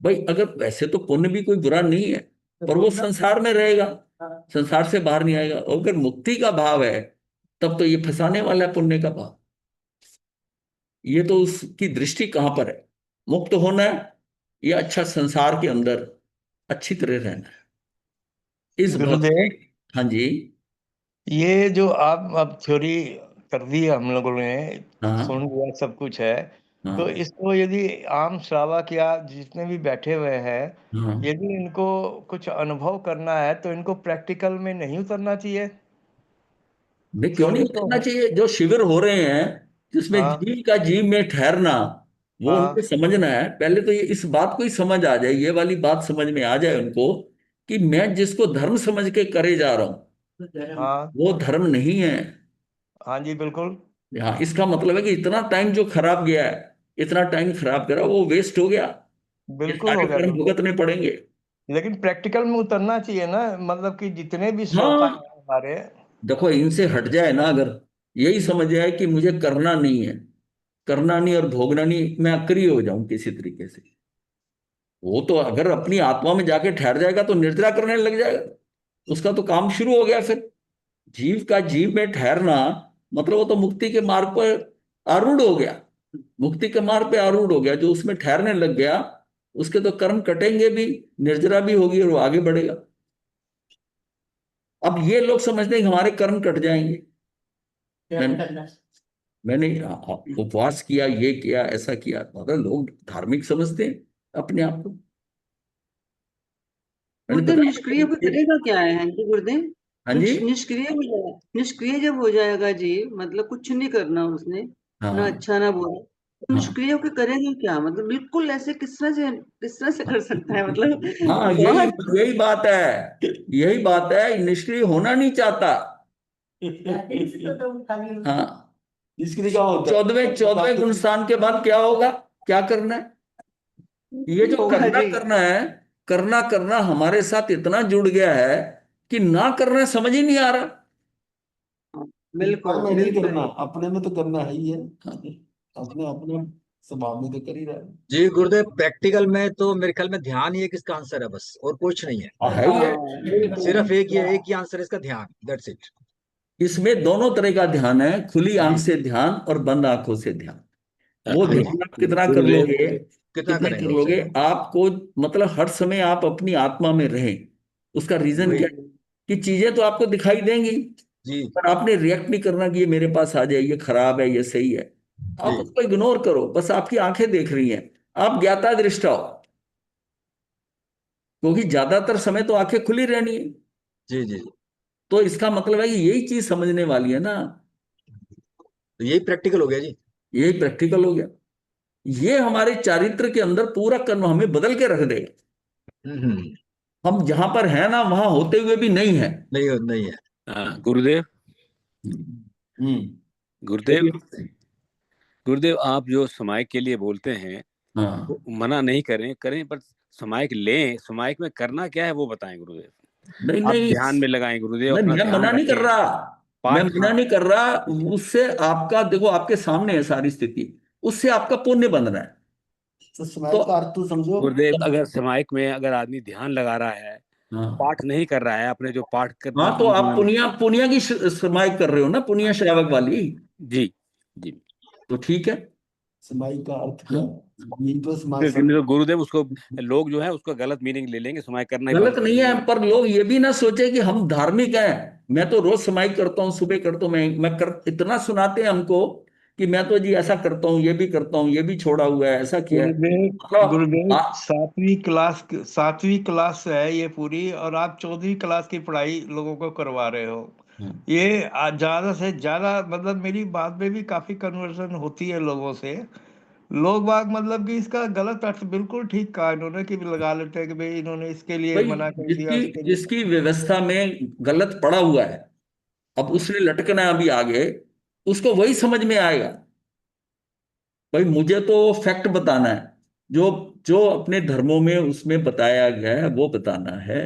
भाई अगर वैसे तो पुण्य भी कोई बुरा नहीं है, पर वो संसार में रहेगा, संसार से बाहर नहीं आएगा। और अगर मुक्ति का भाव है तब तो ये फंसाने वाला है पुण्य का भाव। ये तो उसकी दृष्टि कहां पर है? मुक्त होना है या अच्छा संसार के अंदर अच्छी तरह रहना है? इस भक्त गुरुदेव, हाँ जी। ये जो आप अब थ्योरी कर दी है हम लोगों ने, हाँ सुन लिया, सब कुछ है, तो हाँ इसको यदि आम श्रावक या जितने भी बैठे हुए हैं, हाँ। यदि इनको कुछ अनुभव करना है तो इनको प्रैक्टिकल में नहीं उतरना चाहिए? नहीं, क्यों नहीं थ्योरी तो उतरना चाहिए? जो शिविर हो रहे हैं जिसमें हाँ जीव का जीव में ठहरना, वो उनको हाँ समझना है। पहले तो ये इस बात को ही समझ आ जाए, ये वाली बात समझ में आ जाए उनको कि मैं जिसको धर्म समझ के करे जा रहा हूं हाँ वो धर्म नहीं है। हाँ जी, बिल्कुल हाँ, इसका मतलब है कि इतना टाइम जो खराब गया है, इतना टाइम खराब करा वो वेस्ट हो गया। ये बिल्कुल सारे हो गया, कर्म बिल्कुल। भुगतने पड़ेंगे। लेकिन प्रैक्टिकल में उतरना चाहिए ना, मतलब कि जितने भी श्रोता हाँ, हैं हमारे। देखो इनसे हट जाए ना, अगर यही समझ जाए कि मुझे करना नहीं है, करना नहीं और भोगना नहीं, मैं अक्रिय हो जाऊं किसी तरीके से, वो तो अगर अपनी आत्मा में जाके ठहर जाएगा तो निर्जरा करने लग जाएगा, उसका तो काम शुरू हो गया फिर। जीव का जीव में ठहरना मतलब वो तो मुक्ति के मार्ग पर आरूढ़ हो गया। मुक्ति के मार्ग पे आरूढ़ हो गया, जो उसमें ठहरने लग गया उसके तो कर्म कटेंगे भी, निर्जरा भी होगी और वो आगे बढ़ेगा। अब ये लोग समझते हैं कि हमारे कर्म कट जाएंगे। मैंने उपवास किया, ये किया, ऐसा किया, मतलब लोग धार्मिक समझते हैं अपने आप को। मैंने गुरुदेव बताया निष्क्रिय होकर करेगा क्या है जी गुरुदेव? हाँ जी। निष्क्रिय हो जाए, निष्क्रिय जब हो जाएगा जी, मतलब कुछ नहीं करना उसने, ना हाँ अच्छा ना बुरा, तो हाँ निष्क्रिय होकर करेगा क्या? मतलब बिल्कुल ऐसे किस तरह से कर सकता है मतलब? हाँ, यही बहुत। यही बात है, यही बात है, निष्क्रिय होना नहीं चाहता। हाँ, इसके लिए क्या होता है? चौदहवें चौदहवें गुणस्थान के बाद क्या होगा? क्या करना है? ये जो होगा करना जी। करना है, करना करना हमारे साथ इतना जुड़ गया है कि ना करना समझ ही नहीं आ रहा। बिल्कुल कर्म नहीं बिल्कुल। करना, अपने में तो करना है ही है। अपने अपने स्वभाव में तो कर ही रहा है। जी गुरुदेव, प्रैक्टिकल में तो मेरे ख्याल में ध्यान ही एक इसका आंसर है बस, और कुछ नहीं है। है ही है। हाँ सिर्फ बिल्कुल। एक ही आंसर है इसका, ध्यान, दैट्स इट। इसमें दोनों तरह का ध्यान है, खुली आंख जी। से ध्यान और बंद आंखों से ध्यान। वो ध्यान आप कितना कर गुरुदेव, लोगे, कितना कितना करेंगे कर उससे? लोगे आपको, मतलब हर समय आप अपनी आत्मा में रहें। उसका रीजन क्या है? हम्म, कि चीजें तो आपको दिखाई देंगी, जी पर आपने रिएक्ट नहीं करना कि ये मेरे पास आ जाए, ये खराब है, ये सही है। आप जी उसको इग्नोर करो, बस आपकी आंखें देख रही हैं। आप ज्ञाता दृष्टा हो, क्योंकि ज्यादातर समय तो आंखें खुली रहनी है। जी जी। तो इसका मतलब है कि यही चीज समझने वाली है ना। तो यही प्रैक्टिकल हो गया जी। यही प्रैक्टिकल हो गया। ये हमारे चारित्र के अंदर पूरा कर्म हमें बदल के रख देगा। हम्म। हम जहां पर हैं ना, वहां होते हुए भी नहीं है। नहीं नहीं है। हाँ, गुरुदेव। हम्म। गुरुदेव, बोलिए। गुरुदेव, आप जो समाइक के लिए बोलते हैं वो हाँ, मना नहीं करें करें, पर समाइक लें, समाइक में करना क्या है वो बताएं गुरुदेव। नहीं आप नहीं, ध्यान में लगाएं गुरुदेव, नहीं अपना मैं ध्यान मना नहीं कर रखें। रहा, मैं पाठ, मना हाँ। नहीं कर रहा। उससे आपका देखो, आपके सामने है सारी स्थिति, उससे आपका पुण्य बन रहा है। तो समय तो का अर्थ तो समझो। गुरुदेव, अगर समाइक में अगर आदमी ध्यान लगा रहा है, हाँ पाठ नहीं कर रहा है, अपने जो पाठ हाँ, तो आप पुनिया पुनिया की समाई कर रहे हो ना, पुनिया श्रावक वाली। जी जी। तो ठीक है। समय का अर्थ क्या हाँ, है? यही तो नहीं तो गुरुदेव, उसको लोग जो है उसको गलत मीनिंग ले लेंगे, समाइक करना ही बंद गलत कर नहीं है, देंगे। पर लोग ये भी ना सोचे कि हम धार्मिक हैं। मैं तो रोज समाई करता हूँ, सुबह करता हूँ, मैं कर इतना सुनाते हैं हमको कि मैं तो जी ऐसा करता हूँ, ये भी करता हूँ, ये भी छोड़ा हुआ है, ऐसा किया है। गुरुदेव, मतलब गुरुदेव, 7वीं क्लास है ये पूरी, और आप 14वीं क्लास की पढ़ाई लोगों को करवा रहे हो। ये ज्यादा से ज्यादा, मतलब मेरी बात में भी काफी कन्वर्सन होती है लोगों से। लोग बाग मतलब कि इसका गलत अर्थ बिल्कुल ठीक कहा इन्होंने, कि लगा लेते हैं कि भाई इन्होंने इसके लिए भाई, मना कर दिया, जिसकी उसके लिए। जिसकी व्यवस्था में गलत पड़ा हुआ है, अब उसने लटकना है अभी आगे, उसको वही समझ में आएगा। भाई मुझे तो फैक्ट बताना है, जो जो अपने धर्मों में उसमें बताया गया है वो बताना है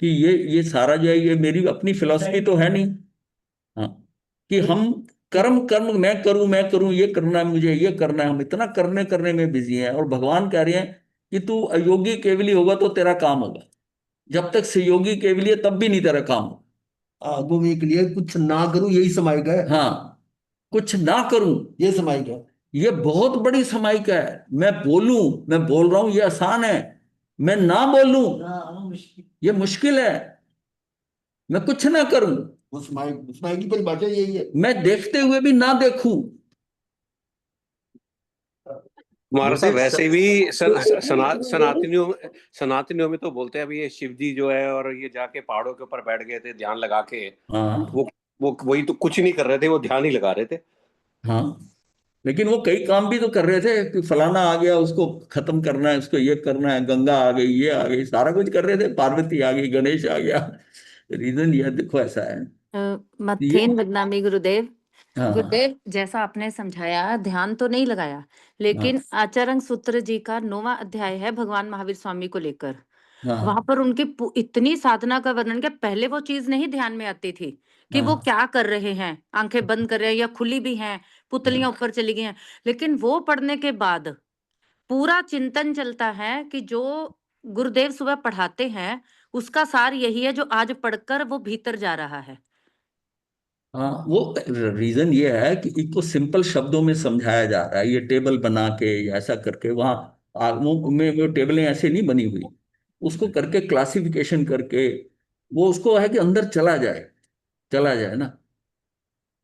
कि ये सारा जो है ये मेरी अपनी फिलॉसफी तो है नहीं। हाँ, कि हम कर्म कर्म मैं करूं ये करना है मुझे, ये करना है, हम इतना करने करने में बिजी हैं, और भगवान कह रहे हैं कि तू अयोगी केवली होगा तो तेरा काम होगा, जब तक सहयोगी केवली है तब भी नहीं तेरा काम होगा। आगो में के लिए कुछ ना करूं यही समायिका है। हाँ, कुछ ना करूं, ये समायिका है। ये बहुत बड़ी समायिका है। मैं बोलूं, मैं बोल रहा हूं ये आसान है, मैं ना बोलूं ये मुश्किल है, मैं कुछ ना करूं, वो समायिका की परिभाषा यही है। मैं देखते हुए भी ना देखूं। हमारा साहब गुरुदेव वैसे भी सनातनियों में तो बोलते हैं अभी ये शिव जी जो है और ये जाके पहाड़ों के ऊपर बैठ गए थे ध्यान लगा के, हाँ वो वही तो कुछ नहीं कर रहे थे, वो ध्यान ही लगा रहे थे। हाँ, लेकिन वो कई काम भी तो कर रहे थे कि फलाना आ गया उसको खत्म करना है, उसको ये करना है, गंगा आ गई, ये आ गई, सारा कुछ कर रहे थे, पार्वती आ गई, गणेश आ गया। रीजन ये देखो ऐसा है ये। मत्थेन बदनामी गुरुदेव। हाँ गुरुदेव जैसा आपने समझाया, ध्यान तो नहीं लगाया, लेकिन आचरण सूत्र जी का 9वां अध्याय है भगवान महावीर स्वामी को लेकर। हाँ वहां पर उनकी इतनी साधना का वर्णन किया। पहले वो चीज नहीं ध्यान में आती थी कि वो हाँ क्या कर रहे हैं, आंखें बंद कर रहे हैं या खुली भी हैं, पुतलियां ऊपर चली गई हैं। लेकिन वो पढ़ने के बाद पूरा चिंतन चलता है कि जो गुरुदेव सुबह पढ़ाते हैं उसका सार यही है जो आज पढ़कर वो भीतर जा रहा है। हाँ, वो रीजन ये है कि इसको सिंपल शब्दों में समझाया जा रहा है, ये टेबल बना के या ऐसा करके, वहाँ आगमों में वो टेबलें ऐसे नहीं बनी हुई, उसको करके क्लासिफिकेशन करके वो उसको है कि अंदर चला जाए, चला जाए ना।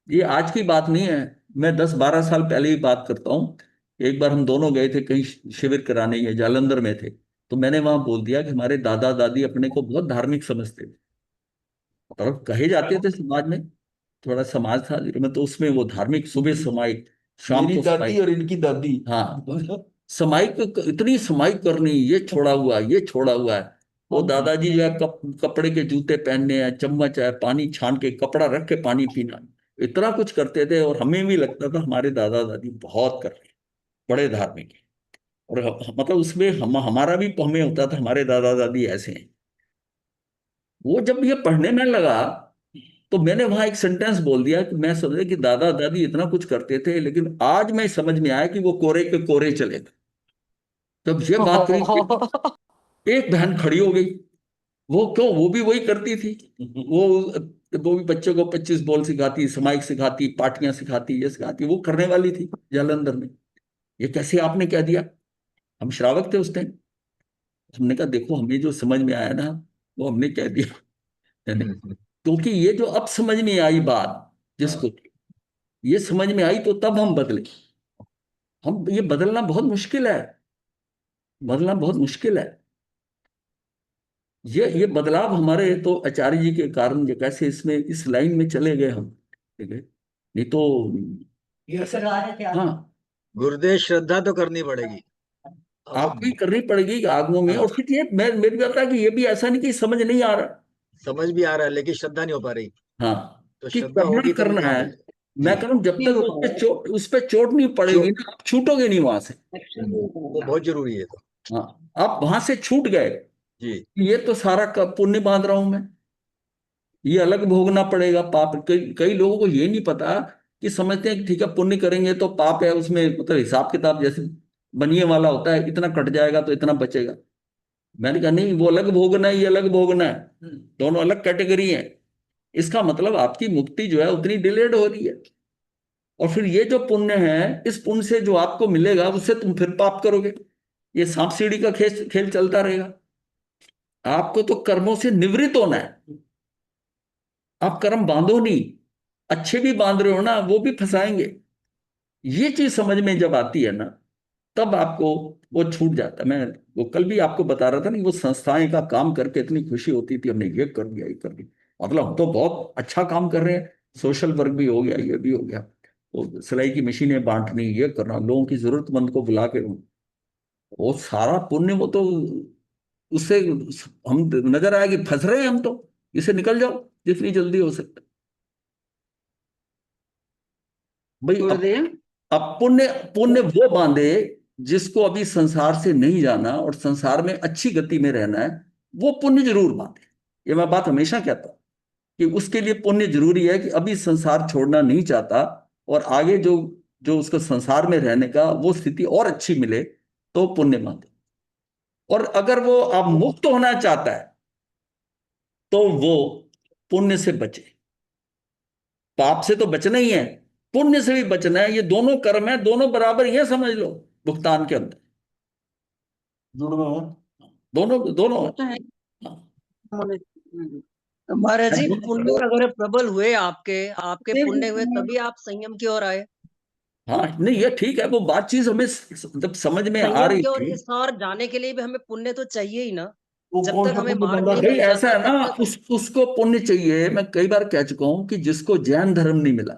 ये आज की बात नहीं है, मैं 10-12 साल पहले ही बात करता हूँ। एक बार हम दोनों गए थे कहीं शिविर कराने, ये जालंधर में थे, तो मैंने वहां बोल दिया कि हमारे दादा दादी अपने को बहुत धार्मिक समझते थे, और कहे जाते थे समाज में, थोड़ा समाज था में, तो उसमें वो धार्मिक, सुबह समाई, शाम मेरी को दादी समाई। और इनकी दादी। हाँ, समाई इतनी समाई करनी, ये छोड़ा हुआ है, ये छोड़ा हुआ है। वो दादाजी जो है कपड़े के जूते पहनने हैं, चम्मच है, पानी छान के कपड़ा रख के पानी पीना, इतना कुछ करते थे, और हमें भी लगता था हमारे दादा दादी बहुत कर रहे हैं, बड़े धार्मिक हैं। और मतलब उसमें हमारा भी हमें होता था हमारे दादा दादी ऐसे हैं। वो जब ये पढ़ने में लगा तो मैंने वहां एक सेंटेंस बोल दिया कि मैं समझे कि दादा दादी इतना कुछ करते थे, लेकिन आज मैं समझ में आया कि वो कोरे के कोरे चले गए। जब ये बात करी, एक बहन खड़ी हो गई, वो क्यों, वो भी वही करती थी, वो भी बच्चों को 25 बॉल सिखाती, समाइक सिखाती, पार्टियां सिखाती, ये सिखाती, वो करने वाली थी जालंधर में। ये कैसे आपने कह दिया? हम श्रावक थे उस टाइम। हमने कहा देखो हमें जो समझ में आया ना वो हमने कह दिया, है ना? क्योंकि ये जो अब समझ में आई बात, जिसको ये समझ में आई तो तब हम बदले। हम ये बदलना बहुत मुश्किल है, बदलना बहुत मुश्किल है। ये बदलाव हमारे तो आचार्य जी के कारण जो कैसे इसमें इस लाइन में चले गए हम, ठीक है, नहीं तो हाँ, गुरुदेव श्रद्धा तो करनी पड़ेगी। आपको ही अब करनी पड़ेगी आगमों में। और फिर ये मैं मेरी बात है कि ये भी ऐसा नहीं कि समझ नहीं आ रहा। समझ भी आ रहा है लेकिन श्रद्धा नहीं हो पा रही। हाँ, तो कि श्रद्धा करना होगी तभी करना काम है। होगा। मैं जी। कह रहा हूं जब नहीं तक हो उस पे चोट नहीं पड़ेगी जो ना, आप छूटोगे नहीं वहां से। वो बहुत जरूरी है तो। हाँ, आप वहां से छूट गए, जी। ये तो सारा पुण्य बांध रहा हूं मैं, ये अलग भोगना पड़ेगा पाप। कई कई लोगों को ये नहीं पता, कि समझते हैं कि ठीक है पुण्य करेंगे तो पाप है, उसमें मतलब हिसाब किताब जैसे बनिए वाला होता है, इतना कट जाएगा तो इतना बचेगा। मैंने कहा नहीं, वो अलग भोगना है, ये अलग भोगना है, दोनों अलग कैटेगरी है। इसका मतलब आपकी मुक्ति जो है उतनी डिलेड हो रही है। और फिर ये जो पुण्य है, इस पुण्य से जो आपको मिलेगा उससे तुम फिर पाप करोगे, ये सांप सीढ़ी का खेल खेल चलता रहेगा। आपको तो कर्मों से निवृत्त होना है, आप कर्म बांधो नहीं। अच्छे भी बांध रहे हो ना, वो भी फंसाएंगे। ये चीज समझ में जब आती है ना, तब आपको वो छूट जाता है। मैं वो कल भी आपको बता रहा था ना, वो संस्थाएं का काम करके इतनी खुशी होती थी, हमने ये कर दिया, ये कर दिया, मतलब हम तो बहुत अच्छा काम कर रहे हैं, सोशल वर्क भी हो गया, ये भी हो गया, तो सिलाई की मशीनें बांटनी, ये करना, लोगों की जरूरतमंद को बुला के, वो सारा पुण्य वो तो उससे हम नजर आया कि फंस रहे हैं हम तो, इसे निकल जाओ जितनी जल्दी हो सकता है। भाई गुरुदेव। अब पुण्य पुण्य वो बांधे जिसको अभी संसार से नहीं जाना और संसार में अच्छी गति में रहना है, वो पुण्य जरूर बांधे। ये मैं बात हमेशा कहता हूं कि उसके लिए पुण्य जरूरी है कि अभी संसार छोड़ना नहीं चाहता और आगे जो जो उसको संसार में रहने का वो स्थिति और अच्छी मिले तो पुण्य बांधे। और अगर वो अब मुक्त होना चाहता है तो वो पुण्य से बचे। पाप से तो बचना ही है, पुण्य से भी बचना है। ये दोनों कर्म है, दोनों बराबर ही है, समझ लो भुगतान के अंदर जुड़वा है। दोनों दोनों वो तो है। हाँ। महाराज जी, है। पुण्य अगर प्रबल हुए आपके आपके फिर पुण्य हुए तभी आप संयम की ओर आए। हाँ नहीं ये ठीक है, वो बात चीज हमें जब समझ में आ संयम रही की ओर थी। इस ओर जाने के लिए भी हमें पुण्य तो चाहिए ही ना। वो जब कौन तक सा हमें पुण्य मार्ग बंधा नहीं भाई मिल ऐसा जाता है ना, तब तक उसको पुण्य चाहिए। मैं कई बार कह चुका हूं कि जिसको जैन धर्म नहीं मिला,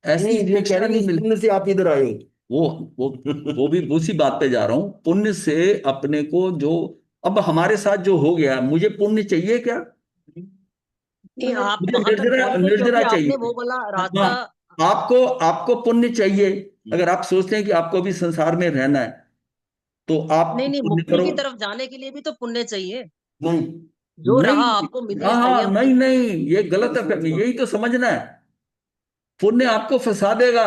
ऐसी नहीं, ये कह शिक्षा रहे नहीं हैं मिली, पुण्य से आप इधर आए हो। वो वो वो भी उसी बात पे जा रहा हूं। पुण्य से अपने को जो अब हमारे साथ जो हो गया, मुझे पुण्य चाहिए क्या? नहीं, आप मुझे वहां तक निर्जरा पहुंचे निर्जरा क्योंकि आपने चाहिए। वो वाला हाँ, रास्ता। आपको आपको पुण्य चाहिए। अगर आप सोचते हैं कि आपको भी संसार में रहना है तो आप नहीं नहीं, पुण्य मुक्ति करो। की तरफ जाने के लिए भी तो पुण्य चाहिए। नहीं, जो नहीं, राह आपको मिली है हाँ संयम नहीं की। नहीं, ये गलत है, यही तो समझना है। पुण्य आपको फंसा देगा,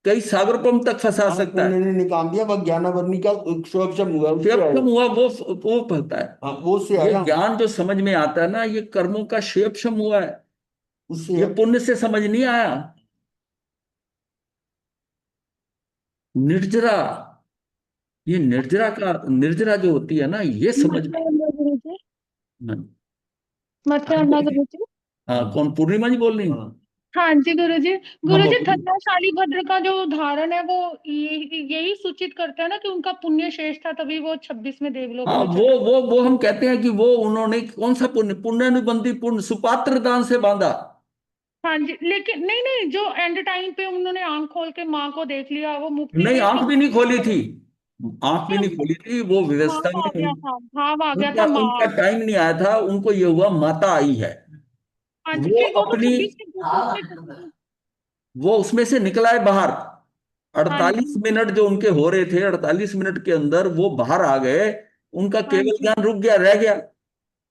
कई सागर पंप तक फंसा हाँ, सकता पुण्य है। ने निकाल दिया, वह ज्ञानावरणी का स्वयं हुआ, उससे आया। क्षेपक्षम हुआ, वो फलता है। हाँ, वो उससे ये आया, ज्ञान जो समझ में आता है ना, ये कर्मों का क्षेपक्षम हुआ है, उससे ये है। पुण्य से समझ नहीं आया। निर्जरा, ये निर्जरा का, निर्जरा जो होती है ना, ये समझ में। गुरुजी, हाँ गुरुजी। हाँ, कौन पूर्णिमा जी बोल रही हैं? हाँ, हाँ जी गुरुजी। हाँ गुरुजी, बोलो। धन्यशाली भद्र का जो उदाहरण है वो यही सूचित करता है ना कि उनका पुण्य शेष था, तभी वो 26वें देवलोक हाँ में चले। वो हम कहते हैं कि वो उन्होंने कौन सा पुण्य, पुण्यानुबंधी पुण्य सुपात्र दान से बांधा। हाँ जी, लेकिन नहीं नहीं, जो एंड टाइम पे उन्होंने आंख खोल के माँ को देख लिया, वो मुक्ति नहीं, शेष आंख का भी नहीं खोली थी, आंख भी नहीं खोली थी, वो व्यवस्था भाव आ में गया था, भाव आ गया उनका था उनका माँ। टाइम नहीं आया था। उनको ये हुआ माता आई है। हाँ जी, वो फिर वो तो अपनी 26वें देवलोक में चले गए। वो उसमें से निकला है बाहर। हाँ 48 जी। मिनट जो उनके हो रहे थे, 48 मिनट के अंदर वो बाहर आ गए। उनका हाँ केवल जी। ज्ञान रुक गया, रह गया।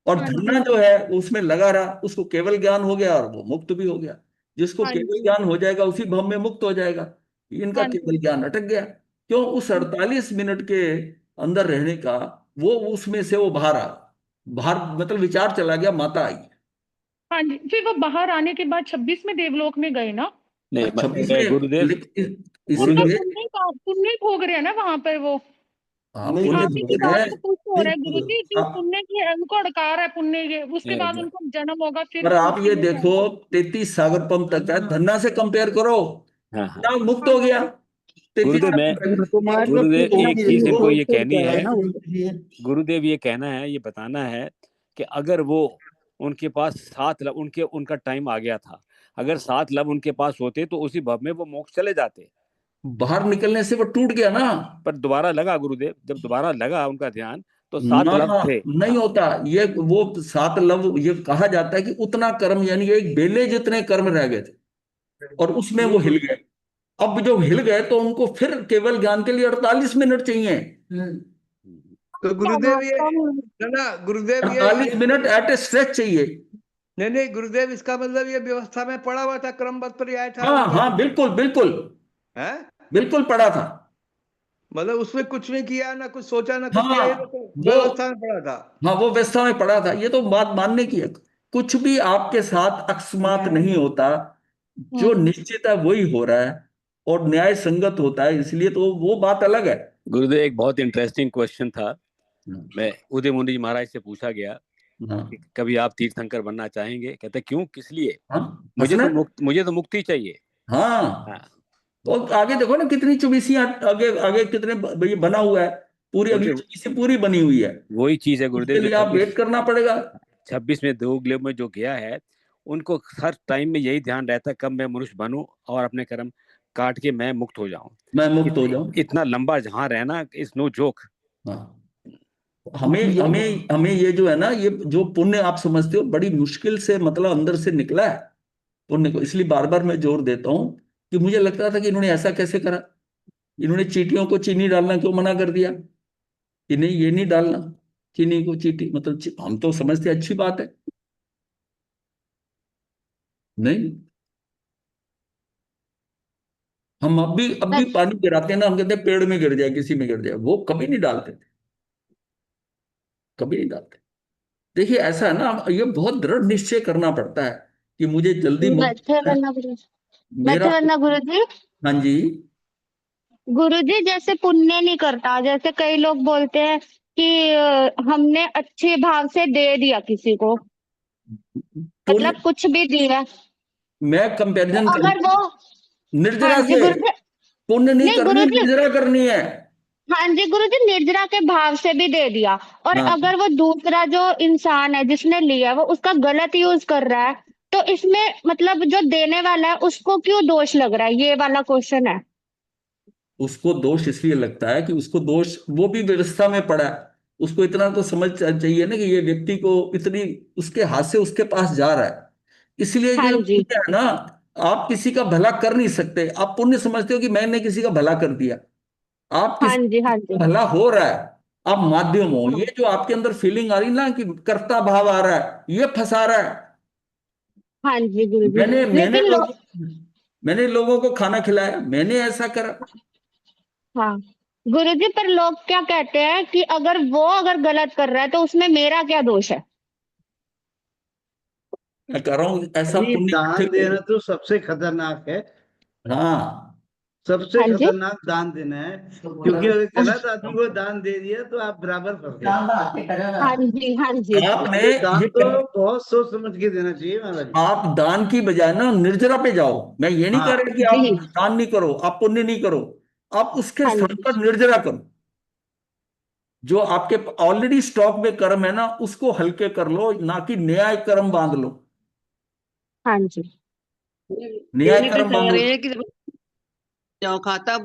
और हाँ धन्ना जी। जो है उसमें लगा रहा, उसको केवल ज्ञान हो गया और वो मुक्त भी हो गया। जिसको हाँ केवल जी। ज्ञान हो जाएगा उसी भव में मुक्त हो जाएगा। इनका हाँ केवल जी। ज्ञान अटक गया। क्यों? उस 48 मिनट के अंदर रहने का वो उसमें से वो बाहर आ, बाहर मतलब विचार चला गया, माता आई। हाँ जी, फिर वो बाहर आने के बाद 26वें देवलोक में गए ना। नहीं 26 में गुरुदेव, उनका गुरुदेव, इसलिए पुण्य भोग रहे हैं ना वहां पर वो। हाँ नहीं, पुण्य आप ही की भोग बात है। से कुछ हो रहा है गुरु जी कि आप पुण्य की उनको अड़कार है पुण्य के, उसके बाद नहीं, उनको जन्म होगा, फिर पर वो आप मुक्ति ये में देखो जाएंगे। 33 सागर पंप तक है, धन्ना से कंपेयर करो, हाँ हाँ, ना मुक्त हाँ हो जी। गया 33 गुरुदेव मैं, सागर पंप तो महाराज में गुरुदेव खुद एक होगी, चीज वो इनको ये उससे कहनी क्या है है, ना, इसलिए। गुरुदेव ये कहना है, ये बताना है कि अगर वो उनके पास 7 लब, उनका टाइम आ गया था, अगर 7 लब उनके पास होते तो उसी भव में वो मोक्ष चले जाते। बाहर निकलने से वो टूट गया ना। पर दोबारा लगा गुरुदेव, जब दोबारा लगा उनका ध्यान तो 7 ना लब थे। नहीं हाँ होता ये, वो 7 लव, ये कहा जाता है कि उतना कर्म, यानी एक बेले जितने कर्म रह गए थे और उसमें वो हिल गए। अब जो हिल गए तो उनको फिर केवल ज्ञान के लिए 48 मिनट चाहिए। तो गुरुदेव ये ना, गुरुदेव ये 48 मिनट एट ए स्ट्रेच चाहिए। नहीं नहीं गुरुदेव, इसका मतलब ये व्यवस्था में पड़ा हुआ था, क्रमबद्ध पर्याय था हाँ उनका, हाँ बिल्कुल बिल्कुल है? बिल्कुल पड़ा था। मतलब उसमें कुछ नहीं किया, ना कुछ सोचा, ना कुछ किया, ये हाँ तो वो व्यवस्था में पड़ा था। हाँ वो व्यवस्था में पड़ा था, ये तो बात मानने की है। कुछ भी आपके साथ अकस्मात नहीं होता, जो निश्चित है वही हो रहा है और न्याय संगत होता है, इसलिए तो वो बात अलग है। गुरुदेव एक बहुत इंटरेस्टिंग क्वेश्चन था, हाँ मैं उदय मुनि जी महाराज से पूछा गया हाँ कि कभी आप तीर्थंकर बनना चाहेंगे? कहते क्यों, किस लिए? हाँ, हंसना। मुझे तो मुक्ति चाहिए। हाँ हाँ तो आगे देखो ना कितनी चुबीसियां, आगे आगे कितने ये बना हुआ है, पूरी अगली गुरुदेव चुबीसी पूरी बनी हुई है। वही चीज है गुरुदेव, उसके जो लिए आप वेट करना पड़ेगा। 26 में देवलोक में जो गया है, उनको हर टाइम में यही ध्यान रहता है कब मैं मनुष्य बनूं और अपने कर्म काट के मैं मुक्त हो जाऊं। मैं मुक्त हो जाऊं। इतना लंबा जहां रहना इज नो जोक। हाँ हमें हमें हमें ये जो है ना, ये जो पुण्य आप समझते हो बड़ी मुश्किल से मतलब अंदर से निकला है पुण्य को, इसलिए बार बार मैं जोर देता हूं कि मुझे लगता था कि इन्होंने ऐसा कैसे करा। इन्होंने चींटियों को चीनी डालना क्यों मना कर दिया कि नहीं ये नहीं डालना, चीनी को चींटी मतलब हम तो समझते अच्छी बात है, नहीं। हम अब भी पानी गिराते हैं ना, हम कहते हैं पेड़ में गिर जाए किसी में गिर जाए, वो कभी नहीं डालते थे, कभी नहीं डालते। देखिए ऐसा है ना, ये बहुत दृढ़ निश्चय करना पड़ता है कि मुझे जल्दी मुक्त बैठे है वरना गुरु मेरा। बैठे वरना गुरु जी। हाँ जी। गुरु जी जैसे पुण्य नहीं करता, जैसे कई लोग बोलते हैं कि हमने अच्छे भाव से दे दिया किसी को, पुण्य, मतलब कुछ भी दिया, मैं तो कंपैरिजन कर अगर वो, हाँ निर्जरा जी से, गुरु जी, पुण्य नहीं नहीं करनी, गुरु जी, निर्जरा करनी है। हाँ जी गुरु जी, निर्जरा के भाव से भी दे दिया, और हाँ, अगर वो दूसरा जो इंसान है जिसने लिया वो उसका गलत यूज कर रहा है, तो इसमें मतलब जो देने वाला है उसको क्यों दोष लग रहा है, ये वाला क्वेश्चन है। उसको दोष इसलिए लगता है कि उसको दोष, वो भी व्यवस्था में पड़ा है, उसको इतना तो समझ चाहिए ना कि ये व्यक्ति को इतनी उसके हाथ से उसके पास जा रहा है, इसलिए हाँ जो जी, पुण्य है ना, आप किसी का भला कर नहीं सकते, आप पुण्य समझते हो कि मैंने किसी का भला कर दिया, आप हाँ किसी जी, हाँ का जी, भला हो रहा है, आप माध्यम हो, हाँ, ये जो आपके अंदर फीलिंग आ रही ना कि कर्ता भाव आ रहा है, ये फंसा रहा है। हाँ जी गुरु जी। मैंने मैंने लेकिन लोगों मैंने लोगों को खाना खिलाया, मैंने ऐसा करा। हाँ गुरुजी, पर लोग क्या कहते हैं कि अगर गलत कर रहा है तो उसमें मेरा क्या दोष है। मैं कह रहा हूं ऐसा जी, पुण्य इकट्ठे दान देना करो। तो सबसे खतरनाक है। हाँ, सबसे हाँ जी, खतरनाक दान देना है, क्योंकि अगर गलत आदमी को दान दे दिया तो आप बराबर फंस गए। हाँ जी, हाँ जी, आपने इसलिए दान ये तो बहुत सोच समझ के देना चाहिए महाराज। आप दान की बजाय ना निर्जरा पे जाओ, मैं ये नहीं कह हाँ, रहा कि आप जी, दान नहीं करो, आप पुण्य नहीं करो, आप उसके हाँ स्थान जी, पर निर्जरा करो, जो आपके ऑलरेडी स्टॉक में कर्म है ना उसको हल्के कर लो, ना कि न्याय कर्म बांध लो, हाँ जी, न्याय ये नहीं कर्म दिखा बांधो। रहे हैं कि जाओ खाता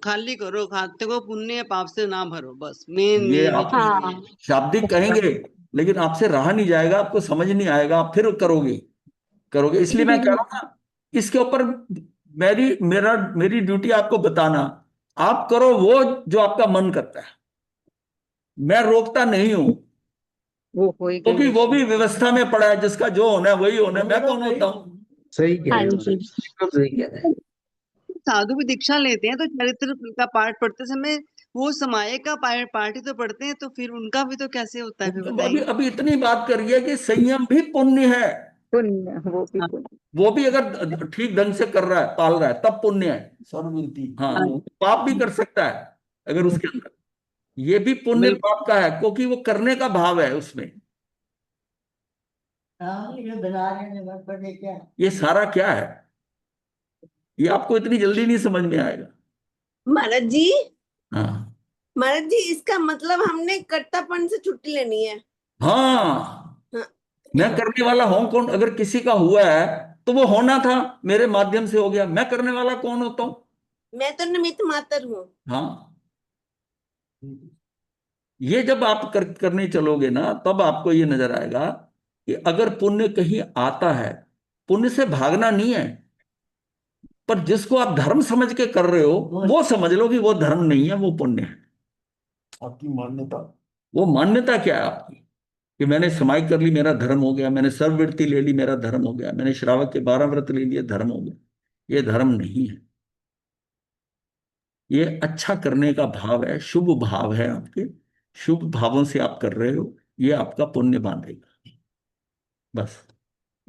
खाली करो, खाते को पुण्य पाप से ना भरो, बस मेन ये मेन आप चीज ये हाँ, है। शाब्दिक कहेंगे, लेकिन आपसे रहा नहीं जाएगा, आपको समझ नहीं आएगा, आप फिर करोगे करोगे, इसलिए मैं कह रहा हूं ना, इसके ऊपर मेरी ड्यूटी आपको बताना, आप करो वो जो आपका मन करता है, मैं रोकता नहीं हूं, वो होएगा क्योंकि ही वो भी ऐसे। व्यवस्था में पड़ा है, जिसका जो होना है वही होना है, मैं कौन होता हूं। सही कह हाँ रहे हो जी, महाराज, बिल्कुल सही कह रहे हैं। साधु भी दीक्षा लेते हैं तो चरित्र का पाठ पढ़ते समय वो समय का पाठ ही तो पढ़ते हैं, तो फिर उनका भी तो कैसे होता है फिर तो अभी बताइए। अभी इतनी बात करिए कि संयम भी पुण्य है, पुण्य, वो भी हाँ, पुण्य। वो भी अगर ठीक ढंग से कर रहा है, पाल रहा है, तब पुण्य है। सर्वमिलती। हाँ, हाँ, पाप भी कर सकता है अगर उसके अंदर, ये भी पुण्य बिल्कुल। पाप का है, क्योंकि वो करने का भाव है उसमें। ये सारा क्या है, ये आपको इतनी जल्दी नहीं समझ में आएगा। महाराज जी, हाँ, महाराज जी, इसका मतलब हमने कर्तापन से छुट्टी लेनी है। हाँ, हाँ, मैं करने वाला हूं कौन, अगर किसी का हुआ है तो वो होना था, मेरे माध्यम से हो गया, मैं करने वाला कौन होता हूं। मैं तो निमित्त मात्र हूँ। हाँ, ये जब आप करने चलोगे ना, तब आपको ये नजर आएगा कि अगर पुण्य कहीं आता है, पुण्य से भागना नहीं है, पर जिसको आप धर्म समझ के कर रहे हो वो समझ लो कि वो धर्म नहीं है, वो पुण्य है। आपकी मान्यता। वो मान्यता क्या है आपकी, कि मैंने समाई कर ली मेरा धर्म हो गया, मैंने सर्ववृत्ति ले ली मेरा धर्म हो गया, मैंने श्रावक के 12 व्रत ले लिए धर्म हो गया, ये धर्म नहीं है। ये अच्छा करने का भाव है, शुभ भाव है आपके, शुभ भावों से आप कर रहे हो, ये आपका पुण्य बांधेगा। बस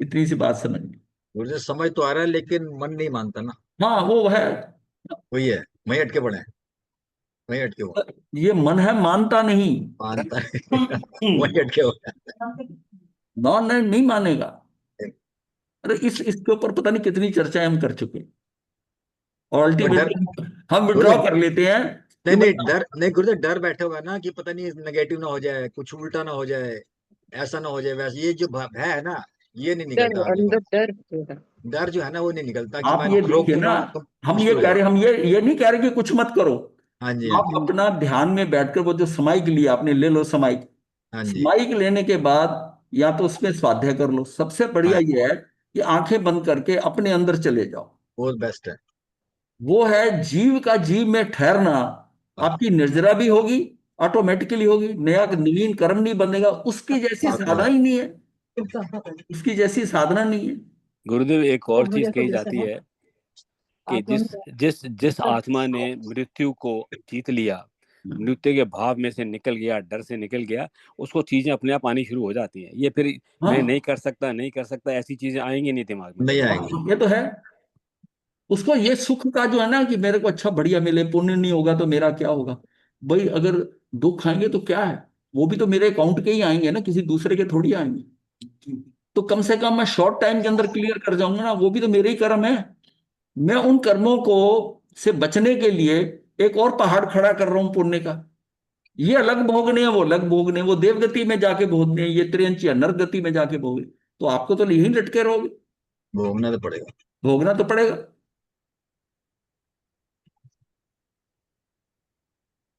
इतनी सी बात समझ ली। मुझे समझ तो आ रहा है लेकिन मन नहीं मानता ना, हाँ वो है, वही है, वही अटके पड़े हैं, वही अटके हुए हैं। ये मन है मानता नहीं। मानता है वही अटके हुए नॉन नहीं मानेगा। हैं। अरे इसके ऊपर पता नहीं कितनी चर्चाएं हम कर चुके हैं, और वो डर, अल्टीमेटली हम विड्रॉ गुरुदेव, कर लेते हैं कि नहीं नहीं भाई। डर नहीं गुरुदेव, डर बैठे हुआ है ना कि पता नहीं नेगेटिव ना हो जाए, कुछ उल्टा ना हो जाए, ऐसा ना हो जाए वैसे, ये जो भय है ना, ये नहीं डर, निकलता आदमी अंदर का। डर होगा। डर जो है ना वो नहीं निकलता कि आप मैं ये रोक देखिए ना, दूंगा तो हम ये मुश्किल हो कह रहे, जाएगा। हम ये नहीं कह रहे कि कुछ मत करो, हाँ जी, हाँ आप जी, अपना ध्यान में बैठकर वो जो समाइक लिया आपने, ले लो समाइक, हाँ जी, समाइक लेने के बाद या तो उसमें स्वाध्याय कर लो, सबसे बढ़िया हाँ, ये है कि आंखें बंद करके अपने अंदर चले जाओ, वो बेस्ट है। वो है जीव का जीव में ठहरना। आपकी निर्जरा भी होगी, ऑटोमेटिकली होगी, नया नवीन कर्म नहीं बनेगा, उसकी जैसी साधना ही नहीं है, उसकी जैसी साधना नहीं है। गुरुदेव एक और चीज कही जाती है कि जिस जिस जिस आत्मा ने मृत्यु को जीत लिया, मृत्यु के भाव में से निकल गया, डर से निकल गया, उसको चीजें अपने आप आनी शुरू हो जाती हैं। ये फिर हाँ, मैं नहीं कर सकता, नहीं कर सकता, ऐसी चीजें आएंगी नहीं दिमाग में। नहीं आएंगी। ये तो है। उसको ये सुख का जो है ना कि मेरे को अच्छा बढ़िया मिले, पुण्य नहीं होगा तो मेरा क्या होगा। भाई अगर दुख आएंगे तो क्या है, वो भी तो मेरे अकाउंट के ही आएंगे ना, किसी दूसरे के थोड़ी आएंगे। तो कम से कम मैं शॉर्ट टाइम के अंदर क्लियर कर जाऊंगा ना, वो भी तो मेरे ही कर्म है। मैं उन कर्मों को से बचने के लिए एक और पहाड़ खड़ा कर रहा हूं पुण्य का। ये अलग भोगने हैं, वो अलग भोगने हैं, वो देवगति में जाके भोगने हैं, ये त्रियंची नर गति में जाके भोगे। तो आपको तो यहीं लटके रहोगे, भोगना तो पड़ेगा। भोगना तो पड़ेगा।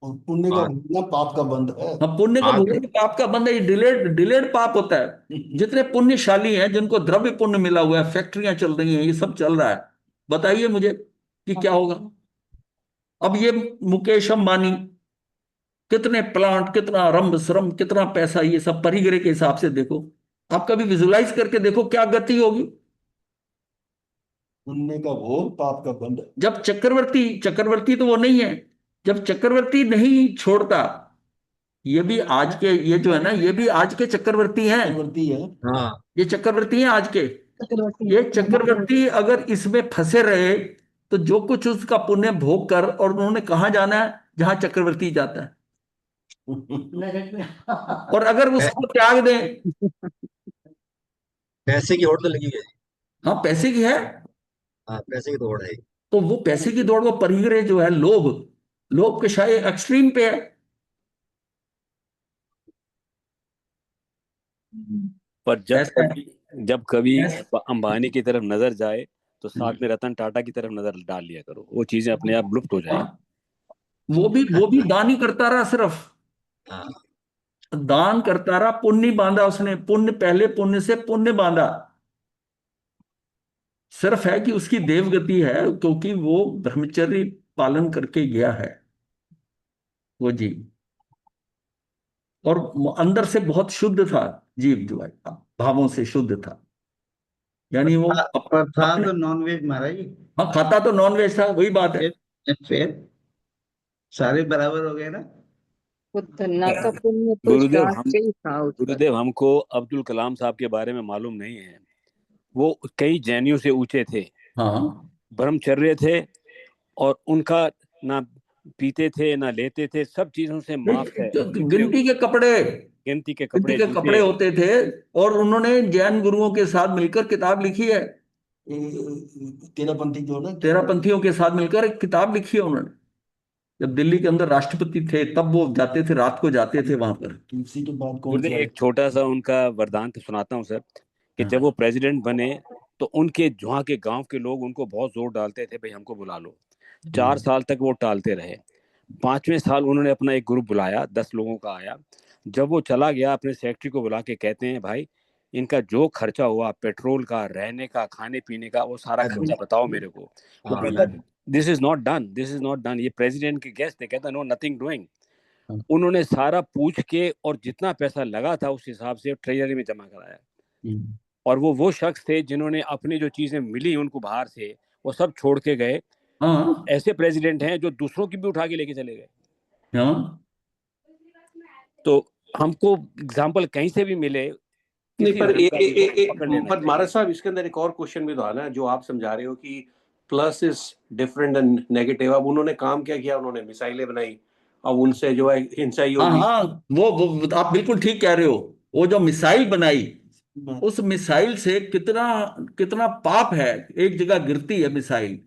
और पुण्य का हाँ, भोगना पाप का बंध है। हाँ, पुण्य का हाँ, भोगना पाप का बंध है, ये डिलेड डिलेड पाप होता है। जितने पुण्यशाली हैं, जिनको द्रव्य पुण्य मिला हुआ है, फैक्ट्रियां चल रही हैं, ये सब चल रहा है, बताइए मुझे कि क्या होगा। अब ये मुकेश अंबानी, कितने प्लांट, कितना रंभ श्रम, कितना पैसा, ये सब परिग्रह के हिसाब से देखो। आप कभी विजुलाइज करके देखो क्या गति होगी। पुण्य का भोग पाप का बंध है। जब चक्रवर्ती, चक्रवर्ती तो वो नहीं है, जब चक्रवर्ती नहीं छोड़ता, ये भी आज के, ये जो है ना, ये भी आज के चक्रवर्ती हैं, चक्रवर्ती है। हाँ, ये चक्रवर्ती हैं आज के। ये चक्रवर्ती अगर इसमें फंसे रहे तो जो कुछ उसका पुण्य भोग कर, और उन्होंने कहाँ जाना है, जहां चक्रवर्ती जाता है। और अगर उसको त्याग दें, पैसे की होड़ तो लगी है। हाँ पैसे की है, हाँ, पैसे की तो होड़ है। तो वो पैसे की दौड़, वो परिग्रह जो है, लोभ, लोभ के शायद एक्सट्रीम पे है। पर जब ऐसा कभी जब कभी ऐसा- अंबानी की तरफ नजर जाए तो साथ में रतन टाटा की तरफ नजर डाल लिया करो, वो चीजें अपने आप लुप्त हो जाएगी। हाँ, वो भी दान ही करता रहा सिर्फ, हाँ, दान करता रहा, पुण्य बांधा उसने, पुण्य पहले, पुण्य से पुण्य बांधा। सिर्फ है कि उसकी देवगति है, क्योंकि वो ब्रह्मचर्य पालन करके गया है वो जीव, और अंदर से बहुत शुद्ध था जीव, जो है भावों से शुद्ध था। यानी वो पर था अपने, तो नॉन वेज महाराज। हाँ खाता तो नॉन वेज था, वही बात है। फिर सारे बराबर हो गए ना। वो धन्ना का पुण्य तो गुरुदेव स्टार्ट हम से ही था उसका। गुरुदेव हमको अब्दुल कलाम साहब के बारे में मालूम नहीं है। वो कई जैनियों से ऊंचे थे, हाँ, ब्रह्मचर्य थे, और उनका ना पीते थे ना लेते थे, सब चीजों से माफ है, गिनती के कपड़े, गिनती के गिनती कपड़े, के जूते। कपड़े होते थे, और उन्होंने जैन गुरुओं के साथ मिलकर किताब लिखी है। तेरापंथी जो ना, तेरापंथियों के साथ मिलकर एक किताब लिखी है उन्होंने। जब दिल्ली के अंदर राष्ट्रपति थे, तब वो जाते थे, रात को जाते थे वहां पर। तुलसी के बाद कौन गुरुदेव सा है? एक छोटा सा उनका वरदान सुनाता हूँ सर, कि हाँ। जब वो प्रेसिडेंट बने तो उनके वहाँ के गांव के लोग उनको बहुत जोर डालते थे, भाई हमको बुला लो। 4 साल तक वो टालते रहे। 5वें साल उन्होंने अपना एक ग्रुप बुलाया, 10 लोगों का आया। जब वो चला गया, अपने सेक्रेटरी को बुला के कहते हैं, भाई इनका जो खर्चा हुआ, पेट्रोल का, रहने का, खाने पीने का, वो सारा खर्चा बताओ मेरे को। वो हाँ, कहता this is not done, this is not done. ये प्रेसिडेंट के गेस्ट थे, कहता नो नथिंग डूइंग। उन्होंने सारा पूछ के और जितना पैसा लगा था उस हिसाब से ट्रेजरी में जमा कराया। और वो शख्स थे जिन्होंने अपनी जो चीजें मिली उनको बाहर से, वो सब छोड़ के गए। हाँ, ऐसे प्रेसिडेंट हैं जो दूसरों की भी उठा के लेके चले गए। हाँ, तो हमको एग्जाम्पल कहीं से भी मिले, नहीं, किसी पर धर्म का भी हो, पकड़ लेना पर चाहिए। महाराज साहब, इसके अंदर एक और क्वेश्चन भी तो आना है, जो आप समझा रहे हो कि plus is different and negative. अब उन्होंने काम क्या किया, उन्होंने मिसाइलें बनाई, अब उनसे जो है हिंसा ही हाँ, होगी। हाँ, वो आप बिल्कुल ठीक कह रहे हो। वो जो मिसाइल बनाई, उस मिसाइल से कितना कितना पाप है, एक जगह गिरती है मिसाइल,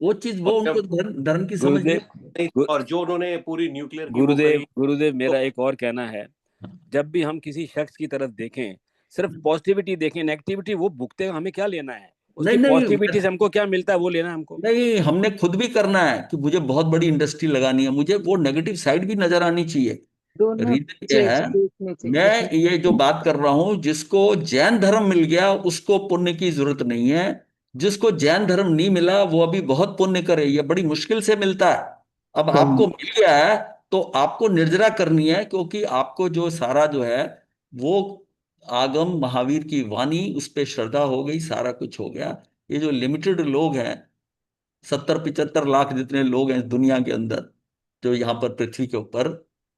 वो चीज, वो और उनको जब धर्म की समझ नहीं। गुरुदेव और जो उन्होंने पूरी न्यूक्लियर की वो गुरुदेव करी, गुरुदेव मेरा एक और कहना है, जब भी हम किसी शख्स की तरफ देखें, सिर्फ पॉजिटिविटी देखें, नेगेटिविटी वो भुगते, हमें क्या लेना है? उसकी नहीं, पॉजिटिविटी से हमको क्या मिलता है, वो लेना है हमको। नहीं, हमने खुद भी करना है कि मुझे बहुत बड़ी इंडस्ट्री लगानी है, मुझे वो नेगेटिव साइड भी नजर आनी चाहिए। दोनों रीजन ये है, देखने चाहिए। मैं ये जो बात कर रहा हूं, जिसको जैन धर्म मिल गया उसको पुण्य की जरूरत नहीं है, जिसको जैन धर्म नहीं मिला वो अभी बहुत पुण्य करे, ये बड़ी मुश्किल से मिलता है। अब आपको मिल गया है तो आपको निर्जरा करनी है, क्योंकि आपको जो सारा जो है वो आगम महावीर की वाणी उस पे श्रद्धा हो गई, सारा कुछ हो गया। ये जो लिमिटेड लोग हैं, 70-75 लाख जितने लोग हैं दुनिया के अंदर, जो यहाँ पर पृथ्वी के ऊपर,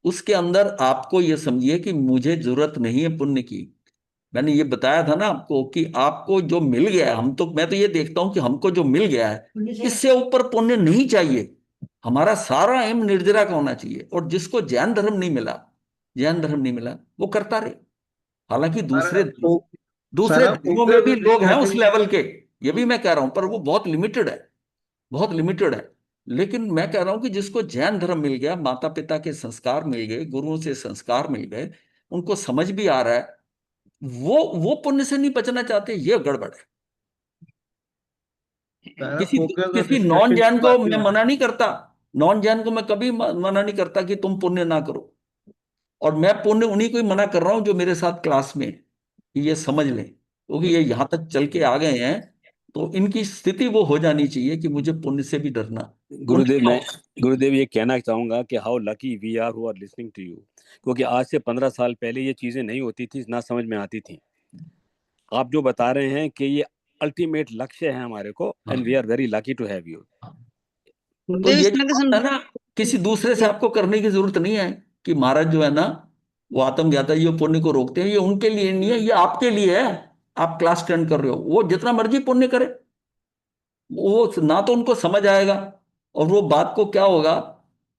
उसके अंदर आपको ये समझिए कि मुझे जरूरत नहीं है पुण्य की। मैंने ये बताया था ना आपको कि आपको जो मिल गया है, मैं तो ये देखता हूं कि हमको जो मिल गया है इससे ऊपर पुण्य नहीं चाहिए। हमारा सारा एम निर्जरा का होना चाहिए। और जिसको जैन धर्म नहीं मिला, जैन धर्म नहीं मिला, वो करता रहे। हालांकि दूसरे दूसरे सारा धर्मों में फोकस भी लोग हैं उस वैसे लेवल के, ये भी मैं कह रहा हूं, पर वो बहुत लिमिटेड है, बहुत लिमिटेड है। लेकिन मैं कह रहा हूं कि जिसको जैन धर्म मिल गया, माता पिता के संस्कार मिल गए, गुरुओं से संस्कार मिल गए, उनको समझ भी आ रहा है, वो पुण्य से नहीं बचना चाहते, ये गड़बड़ है। सारा किसी फोकस और किसी नॉन डिस्कशन जैन की को बातें मैं हो मना नहीं करता, नॉन जैन को मैं कभी मना नहीं करता कि तुम पुण्य ना करो। और मैं पुण्य उन्हीं को ही मना कर रहा हूं जो मेरे साथ क्लास में, कि ये समझ लें, क्योंकि ये यहां तक चल के आ गए हैं, तो इनकी स्थिति वो हो जानी चाहिए कि मुझे पुण्य से भी डरना। गुरुदेव, मैं उनकी गुरुदेव ये कहना चाहूंगा कि how lucky we are who are listening to you, क्योंकि आज से 15 साल पहले ये चीजें नहीं होती थी, ना समझ में आती थी। आप जो बता रहे हैं कि ये अल्टीमेट लक्ष्य है हमारे को, and we are very lucky to have you. तो गुरुदेव ये इस जो तरह के बात है ना, किसी दूसरे से आपको करने की जरूरत नहीं है कि महाराज जो है ना वो आत्मज्ञाता ये पुण्य को रोकते हैं, ये उनके लिए नहीं है, ये आपके लिए है। आप क्लास अटेंड कर रहे हो, वो जितना मर्जी पुण्य करे, वो ना तो उनको समझ आएगा, और वो बात को क्या होगा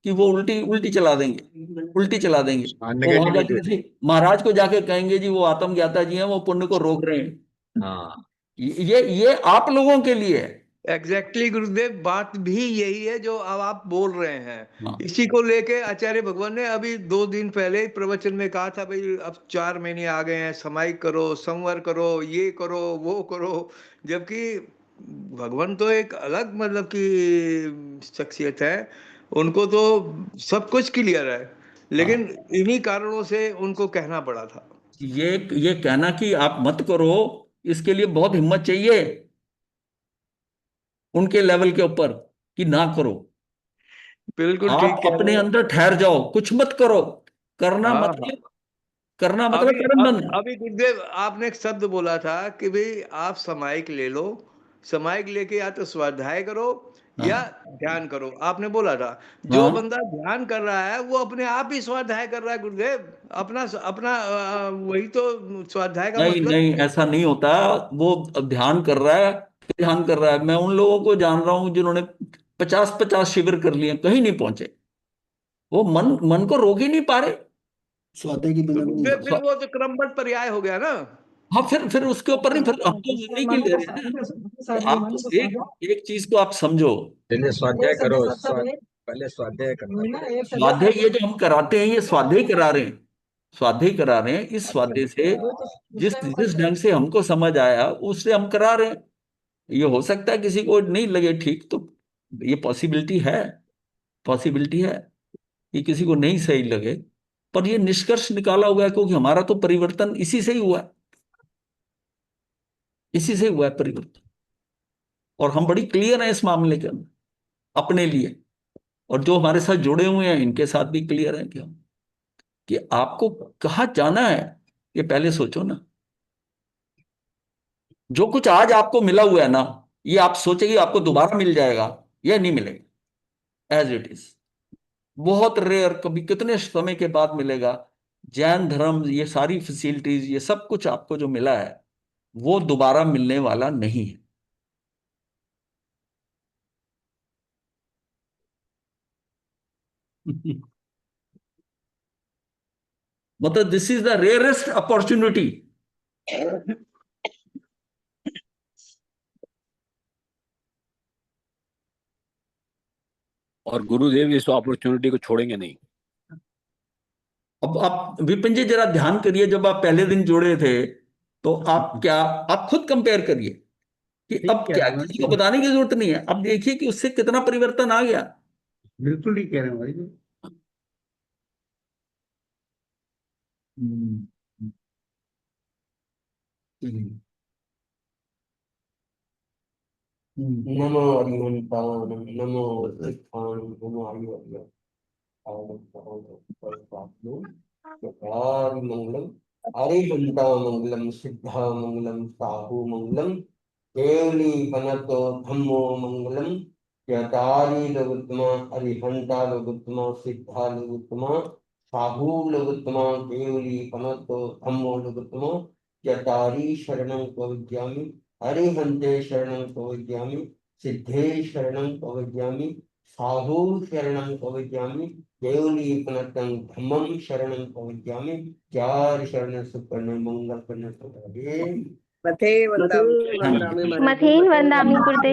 कि वो उल्टी उल्टी चला देंगे, उल्टी चला देंगे। वो वहां जाके नेगेटिविटी। किसी महाराज को जाके कहेंगे जी वो आत्मज्ञाता जी हैं, वो पुण्य को रोक रहे हैं। हाँ, ये आप लोगों के लिए है। एग्जैक्टली गुरुदेव, बात भी यही है जो अब आप बोल रहे हैं। हाँ। इसी को लेके आचार्य भगवान ने अभी 2 दिन पहले ही प्रवचन में कहा था, भाई अब 4 महीने आ गए हैं, समाई करो, संवर करो, ये करो, वो करो। जबकि भगवान तो एक अलग मतलब की शख्सियत है, उनको तो सब कुछ क्लियर है, लेकिन हाँ, इन्हीं कारणों से उनको कहना पड़ा था। ये कहना कि आप मत करो, इसके लिए बहुत हिम्मत चाहिए उनके लेवल के ऊपर, कि ना करो। बिल्कुल ठीक आप कह अपने रहे हैं। अंदर ठहर जाओ, कुछ मत करो। करना हाँ, हाँ। मतलब करना मतलब अभी कर्म बंधन। अभी गुरुदेव आपने एक शब्द बोला था कि भाई आप समायिक ले लो, समायिक लेके या तो स्वाध्याय करो या हाँ, ध्यान करो, आपने बोला था। जो हाँ। बंदा ध्यान कर रहा है वो अपने आप ही स्वाध्याय कर रहा है गुरुदेव। अपना अपना वही तो स्वाध्याय का नहीं मतलब नहीं, है। ऐसा नहीं होता। वो ध्यान कर रहा है, ध्यान कर रहा है। मैं उन लोगों को जान रहा हूं जिन्होंने 50-50 शिविर कर लिए, कहीं नहीं पहुंचे। वो मन मन को रोक ही नहीं पा रहे। स्वाध्याय की तो बिना नहीं गुरुदेव फिर होता। वो तो क्रमबद्ध पर्याय हो गया ना। हाँ, फिर उसके ऊपर नहीं, फिर हम तो उन्हीं की ले रहे हैं ना। आप तो एक एक चीज को आप समझो, पहले स्वाध्याय करो, पहले स्वाध्याय करना पड़ेगा। स्वाध्याय ये जो हम कराते हैं ये स्वाध्याय करा रहे हैं, स्वाध्याय करा रहे हैं। इस स्वाध्याय से जिस जिस ढंग से हमको समझ आया उससे हम करा रहे हैं। ये हो सकता है किसी को नहीं लगे ठीक, तो ये पॉसिबिलिटी है, पॉसिबिलिटी है कि किसी को नहीं सही लगे। पर ये निष्कर्ष निकाला हुआ है, क्योंकि हमारा तो परिवर्तन इसी से ही हुआ है, इसी से हुआ है परिवर्तन। और हम बड़ी क्लियर हैं इस मामले के अंदर अपने लिए, और जो हमारे साथ जुड़े हुए हैं इनके साथ भी क्लियर है कि आपको कहाँ जाना है, ये पहले सोचो ना। जो कुछ आज आपको मिला हुआ है ना, ये आप सोचे कि आपको दोबारा मिल जाएगा, ये नहीं मिलेगा एज इट इज। बहुत रेयर, कभी कितने समय के बाद मिलेगा। जैन धर्म, ये सारी फैसिलिटीज, ये सब कुछ आपको जो मिला है वो दोबारा मिलने वाला नहीं है। मतलब this is the rarest opportunity. और गुरुदेव इस अपॉर्चुनिटी को छोड़ेंगे नहीं। अब आप विपिन जी जरा ध्यान करिए, जब आप पहले दिन जुड़े थे तो आप खुद कंपेयर करिए कि ठीक अब कह क्या, रहे हैं किसी को भाई, बताने की जरूरत नहीं है। अब देखिए कि उससे कितना परिवर्तन आ गया। बिल्कुल ठीक कह रहे हैं भाई। हम्म, हम्म। नमो अरिहंतान नमो सिद्धान नमो आयुर्वेद मंगलम अरिहंता मंगलम सिद्धा मंगलम साहु मंगलम केवली बनतो धम्मो मंगलम यतारी लोगुत्तमा अरिहंता लोगुत्तमा सिद्धा लोगुत्तमा साहु लोगुत्तमा केवली बनतो धम्मो लोगुत्तमा यतारी शरणं प्रविद्यामि अरिहंते शरणं प्रविद्यामि सिद्धे शरणं प्रविद्यामि साहु शरणं प्रविद्यामि केवली पुनतं धम्मं शरणं प्रविद्यामि। 4 शरण सुपर्ण मंगल पुण्य सुपर्ण मथे वंदामि मथेन वंदामि गुरुदेव।